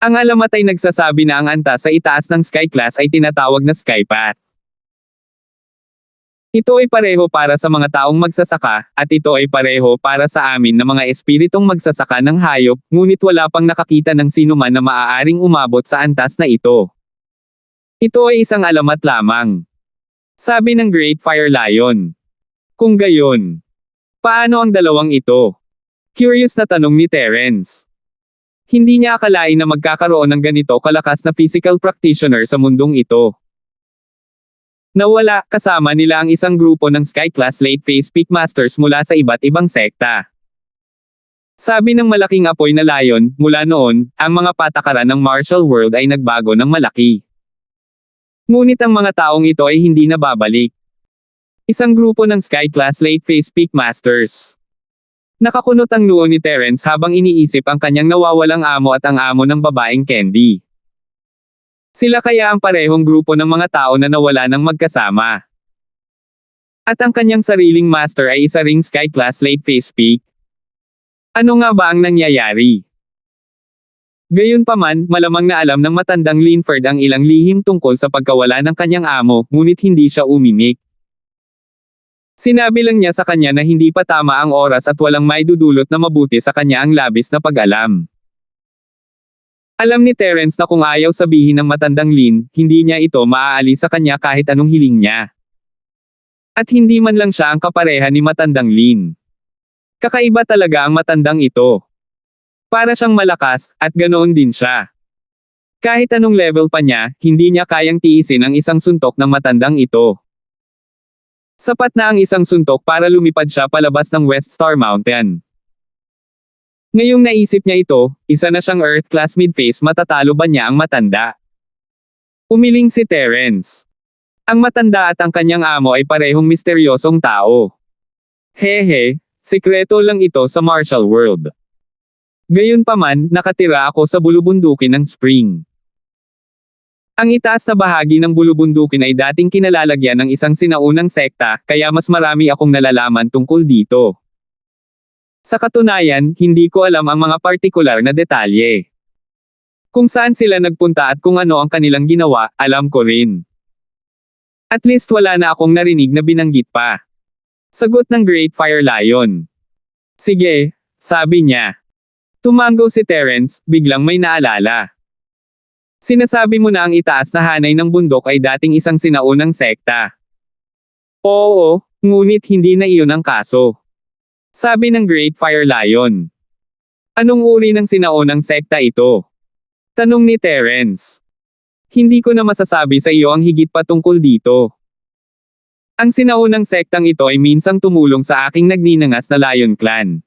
Ang alamat ay nagsasabi na ang antas sa itaas ng Sky Class ay tinatawag na Skypath. Ito ay pareho para sa mga taong magsasaka, at ito ay pareho para sa amin na mga espiritong magsasaka ng hayop, ngunit wala pang nakakita ng sinuman na maaaring umabot sa antas na ito. Ito ay isang alamat lamang. Sabi ng Great Fire Lion. Kung gayon, paano ang dalawang ito? Curious na tanong ni Terence. Hindi niya akalain na magkakaroon ng ganito kalakas na physical practitioner sa mundong ito. Nawala, kasama nila ang isang grupo ng Sky Class Late Phase Peak Masters mula sa iba't ibang sekta. Sabi ng malaking apoy na layon, mula noon, ang mga patakaran ng martial world ay nagbago ng malaki. Ngunit ang mga taong ito ay hindi na babalik. Isang grupo ng Sky Class Late Phase Peak Masters. Nakakunot ang noo ni Terence habang iniisip ang kanyang nawawalang amo at ang amo ng babaeng Candy. Sila kaya ang parehong grupo ng mga tao na nawala ng magkasama. At ang kanyang sariling master ay isa ring Sky Class Late Phase Peak. Ano nga ba ang nangyayari? Gayunpaman, malamang na alam ng matandang Linford ang ilang lihim tungkol sa pagkawala ng kanyang amo, ngunit hindi siya umimik. Sinabi lang niya sa kanya na hindi pa tama ang oras at walang maidudulot na mabuti sa kanya ang labis na pag-alam. Alam ni Terence na kung ayaw sabihin ng matandang Lin, hindi niya ito maaalis sa kanya kahit anong hiling niya. At hindi man lang siya ang kapareha ni matandang Lin. Kakaiba talaga ang matandang ito. Para siyang malakas, at ganoon din siya. Kahit anong level pa niya, hindi niya kayang tiisin ang isang suntok ng matandang ito. Sapat na ang isang suntok para lumipad siya palabas ng West Star Mountain. Ngayong naisip niya ito, isa na siyang Earth Class Mid-Phase, matatalo ba niya ang matanda? Umiling si Terence. Ang matanda at ang kanyang amo ay parehong misteryosong tao. Hehe, sikreto lang ito sa martial world. Gayunpaman, nakatira ako sa bulubundukin ng Spring. Ang itaas na bahagi ng bulubundukin ay dating kinalalagyan ng isang sinaunang sekta, kaya mas marami akong nalalaman tungkol dito. Sa katunayan, hindi ko alam ang mga partikular na detalye. Kung saan sila nagpunta at kung ano ang kanilang ginawa, alam ko rin. At least wala na akong narinig na binanggit pa. Sagot ng Great Fire Lion. Sige, sabi niya. Tumango si Terence, biglang may naalala. Sinasabi mo na ang itaas na hanay ng bundok ay dating isang sinaunang sekta. Oo, ngunit hindi na iyon ang kaso. Sabi ng Great Fire Lion. Anong uri ng sinaunang sekta ito? Tanong ni Terence. Hindi ko na masasabi sa iyo ang higit pa tungkol dito. Ang sinaunang sektang ito ay minsang tumulong sa aking nagninangas na Lion Clan.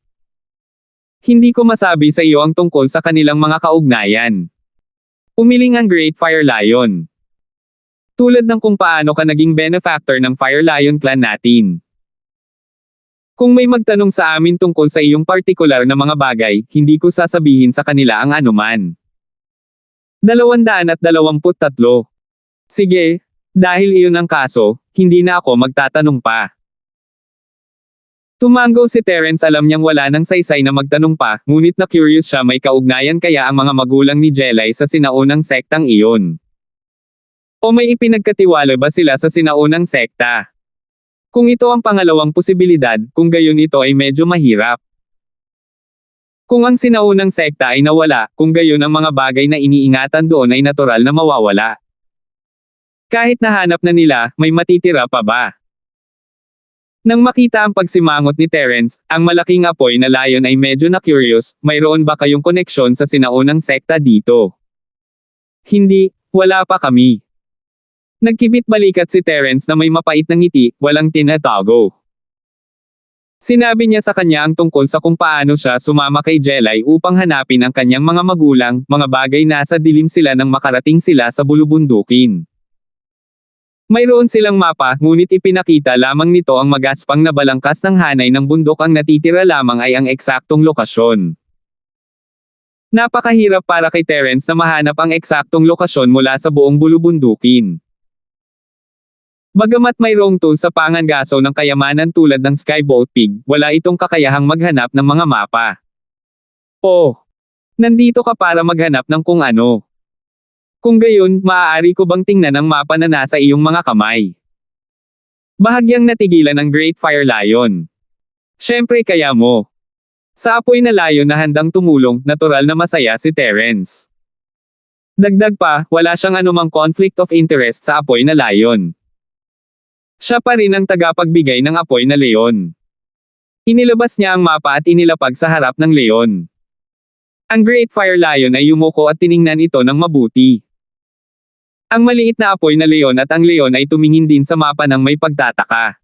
Hindi ko masabi sa iyo ang tungkol sa kanilang mga kaugnayan. Umiling ang Great Fire Lion. Tulad ng kung paano ka naging benefactor ng Fire Lion Clan natin. Kung may magtanong sa amin tungkol sa iyong partikular na mga bagay, hindi ko sasabihin sa kanila ang anuman. 223. Sige, dahil iyon ang kaso, hindi na ako magtatanong pa. Tumango si Terence, alam niyang wala nang saysay na magtanong pa, ngunit na curious siya, may kaugnayan kaya ang mga magulang ni Jelay sa sinaunang sektang iyon. O may ipinagkatiwala ba sila sa sinaunang sekta? Kung ito ang pangalawang posibilidad, kung gayon ito ay medyo mahirap. Kung ang sinaunang sekta ay nawala, kung gayon ang mga bagay na iniingatan doon ay natural na mawawala. Kahit nahanap na nila, may matitira pa ba? Nang makita ang pagsimangot ni Terence, ang malaking apoy na layon ay medyo na-curious, mayroon ba kayong koneksyon sa sinaunang sekta dito? Hindi, wala pa kami. Nagkibit balikat si Terence na may mapait na ngiti, walang tinatago. Sinabi niya sa kanya ang tungkol sa kung paano siya sumama kay Jelay upang hanapin ang kanyang mga magulang, mga bagay nasa dilim sila nang makarating sila sa bulubundukin. Mayroon silang mapa, ngunit ipinakita lamang nito ang magaspang na balangkas ng hanay ng bundok, ang natitira lamang ay ang eksaktong lokasyon. Napakahirap para kay Terence na mahanap ang eksaktong lokasyon mula sa buong bulubundukin. Bagamat mayroong tool sa pangangaso ng kayamanan tulad ng Skyboat Pig, wala itong kakayahang maghanap ng mga mapa. Oh! Nandito ka para maghanap ng kung ano. Kung gayon, maaari ko bang tingnan ang mapa na nasa iyong mga kamay? Bahagyang natigilan ng Great Fire Lion. Siyempre kaya mo. Sa apoy na layon na handang tumulong, natural na masaya si Terence. Dagdag pa, wala siyang anumang conflict of interest sa apoy na layon. Siya pa rin ang tagapagbigay ng apoy na leon. Inilabas niya ang mapa at inilapag sa harap ng leon. Ang Great Fire Lion ay yumuko at tiningnan ito ng mabuti. Ang maliit na apoy na leon at ang leon ay tumingin din sa mapa ng may pagtataka.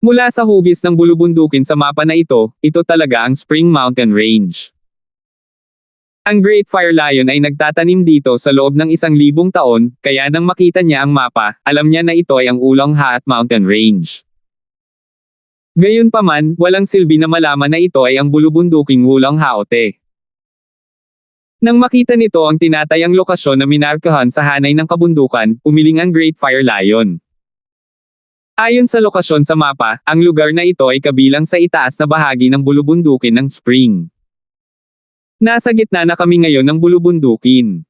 Mula sa hugis ng bulubundukin sa mapa na ito talaga ang Spring Mountain Range. Ang Great Fire Lion ay nagtatanim dito sa loob ng 1,000 taon, kaya nang makita niya ang mapa, alam niya na ito ay ang Ulang Haat Mountain Range. Gayunpaman, walang silbi na malaman na ito ay ang bulubunduking Ulang Haote. Nang makita nito ang tinatayang lokasyon na minarkahan sa hanay ng kabundukan, umiling ang Great Fire Lion. Ayon sa lokasyon sa mapa, ang lugar na ito ay kabilang sa itaas na bahagi ng bulubundukin ng Spring. Nasa gitna na kami ngayon ng bulubundukin.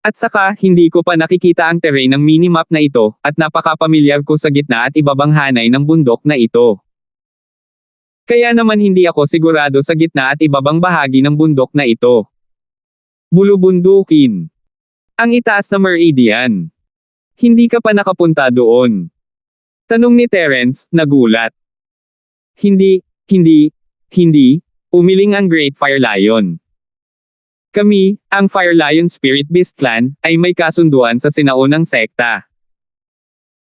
At saka, hindi ko pa nakikita ang terrain ng minimap na ito, at napakapamilyar ko sa gitna at ibabang hanay ng bundok na ito. Kaya naman hindi ako sigurado sa gitna at ibabang bahagi ng bundok na ito. Bulubundukin. Ang itaas na meridian. Hindi ka pa nakapunta doon? Tanong ni Terence, nagulat. Hindi, umiling ang Great Fire Lion. Kami, ang Fire Lion Spirit Beast Clan, ay may kasunduan sa sinaunang sekta.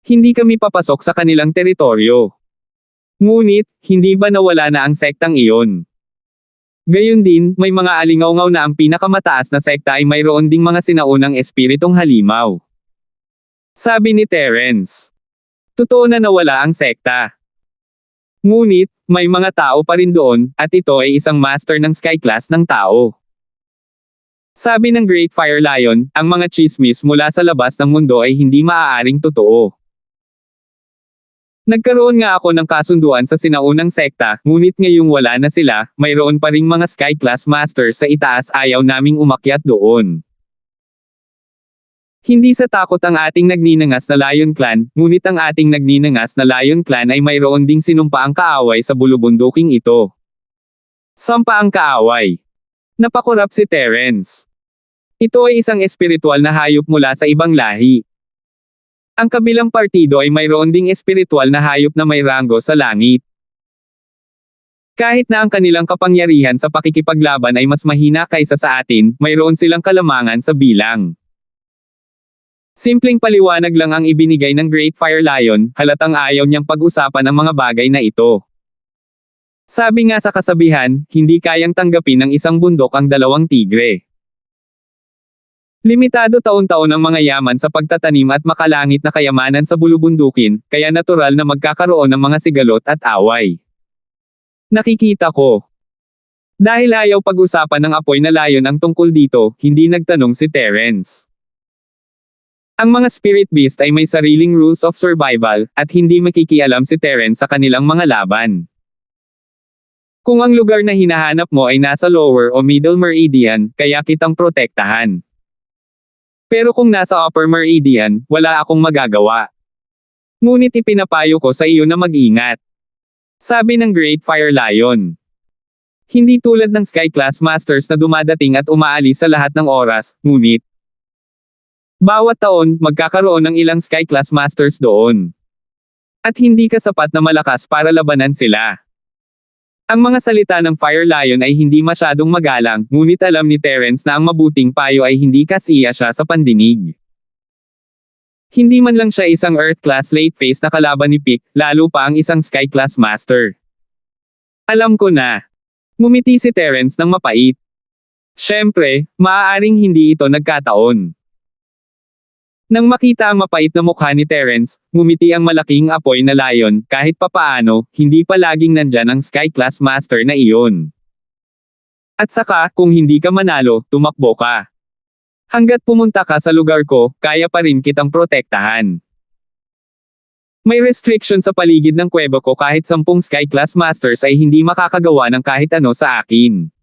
Hindi kami papasok sa kanilang teritoryo. Ngunit, hindi ba nawala na ang sektang iyon? Gayon din, may mga alingaw-ngaw na ang pinakamataas na sekta ay mayroon ding mga sinaunang espiritong halimaw. Sabi ni Terence. Totoo na nawala ang sekta. Ngunit, may mga tao pa rin doon, at ito ay isang master ng sky class ng tao. Sabi ng Great Fire Lion, ang mga chismis mula sa labas ng mundo ay hindi maaaring totoo. Nagkaroon nga ako ng kasunduan sa sinaunang sekta, ngunit ngayong wala na sila, mayroon pa ring mga sky class master sa itaas, ayaw naming umakyat doon. Hindi sa takot ang ating nagninangas na Lion Clan, ngunit ang ating nagninangas na Lion Clan ay mayroon ding sinumpaang kaaway sa bulubunduking ito. Sampaang kaaway. Napakurap si Terence. Ito ay isang espiritual na hayop mula sa ibang lahi. Ang kabilang partido ay mayroon ding espiritual na hayop na may ranggo sa langit. Kahit na ang kanilang kapangyarihan sa pakikipaglaban ay mas mahina kaysa sa atin, mayroon silang kalamangan sa bilang. Simpleng paliwanag lang ang ibinigay ng Great Fire Lion, halatang ayaw niyang pag-usapan ang mga bagay na ito. Sabi nga sa kasabihan, hindi kayang tanggapin ng isang bundok ang dalawang tigre. Limitado taon-taon ang mga yaman sa pagtatanim at makalangit na kayamanan sa bulubundukin, kaya natural na magkakaroon ng mga sigalot at away. Nakikita ko. Dahil ayaw pag-usapan ng apoy na layon ang tungkol dito, hindi nagtanong si Terence. Ang mga spirit beast ay may sariling rules of survival, at hindi makikialam si Terence sa kanilang mga laban. Kung ang lugar na hinahanap mo ay nasa lower o middle meridian, kaya kitang protektahan. Pero kung nasa upper meridian, wala akong magagawa. Ngunit ipinapayo ko sa iyo na mag-ingat. Sabi ng Great Fire Lion. Hindi tulad ng Sky Class Masters na dumadating at umaalis sa lahat ng oras, ngunit bawat taon, magkakaroon ng ilang Sky Class Masters doon. At hindi ka sapat na malakas para labanan sila. Ang mga salita ng Fire Lion ay hindi masyadong magalang, ngunit alam ni Terence na ang mabuting payo ay hindi kasiya siya sa pandinig. Hindi man lang siya isang Earth-class late-phase na kalaban ni Pick, lalo pa ang isang Sky-class master. Alam ko na. Ngumiti si Terence ng mapait. Siyempre, maaaring hindi ito nagkataon. Nang makita ang mapait na mukha ni Terence, ngumiti ang malaking apoy na Lion, kahit papaano, hindi pa laging nandyan ang Sky-class master na iyon. At saka, kung hindi ka manalo, tumakbo ka. Hanggat pumunta ka sa lugar ko, kaya pa rin kitang protektahan. May restriction sa paligid ng kuweba ko kahit 10 Sky-class masters ay hindi makakagawa ng kahit ano sa akin.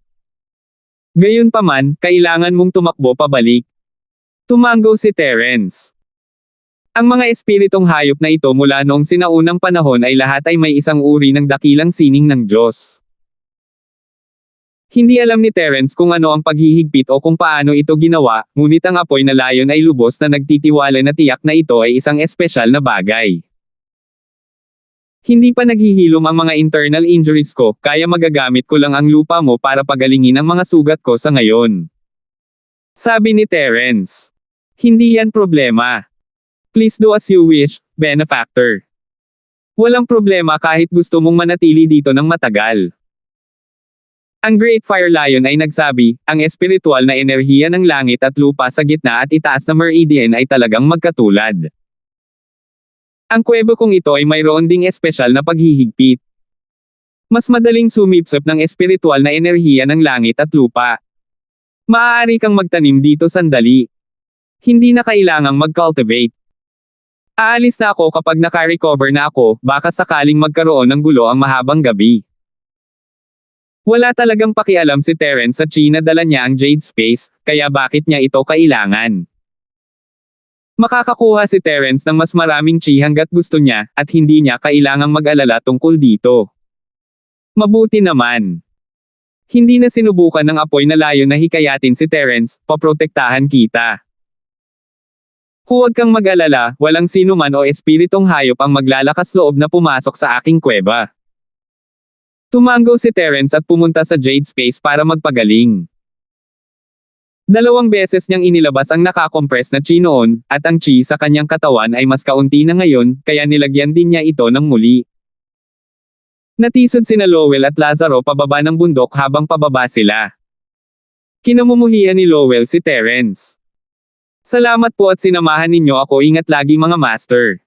Gayunpaman, kailangan mong tumakbo pabalik. Tumango si Terence. Ang mga espiritong hayop na ito mula noong sinaunang panahon ay lahat ay may isang uri ng dakilang sining ng Diyos. Hindi alam ni Terence kung ano ang paghihigpit o kung paano ito ginawa, ngunit ang apoy na Lion ay lubos na nagtitiwala na tiyak na ito ay isang espesyal na bagay. Hindi pa naghihilom ang mga internal injuries ko, kaya magagamit ko lang ang lupa mo para pagalingin ang mga sugat ko sa ngayon. Sabi ni Terence. Hindi yan problema. Please do as you wish, benefactor. Walang problema kahit gusto mong manatili dito ng matagal. Ang Great Fire Lion ay nagsabi, ang espiritual na enerhiya ng langit at lupa sa gitna at itaas na meridian ay talagang magkatulad. Ang kuweba kong ito ay mayroon ding espesyal na paghihigpit. Mas madaling sumipsip ng espiritual na enerhiya ng langit at lupa. Maaari kang magtanim dito sandali. Hindi na kailangang mag-cultivate. Aalis na ako kapag naka-recover na ako, baka sakaling magkaroon ng gulo ang mahabang gabi. Wala talagang pakialam si Terence sa chi na dala niya ang Jade Space, kaya bakit niya ito kailangan? Makakakuha si Terence ng mas maraming chi hanggat gusto niya, at hindi niya kailangang mag-alala tungkol dito. Mabuti naman. Hindi na sinubukan ng apoy na Lion na hikayatin si Terence, paprotektahan kita. Huwag kang mag-alala, walang sino man o espiritong hayop ang maglalakas loob na pumasok sa aking kuweba. Tumango si Terence at pumunta sa Jade Space para magpagaling. 2 beses niyang inilabas ang nakakompress na chi noon, at ang chi sa kanyang katawan ay mas kaunti na ngayon, kaya nilagyan din niya ito ng muli. Natisod sina Lowell at Lazaro pababa ng bundok habang pababa sila. Kinamumuhian ni Lowell si Terence. Salamat po at sinamahan ninyo ako, ingat lagi mga master.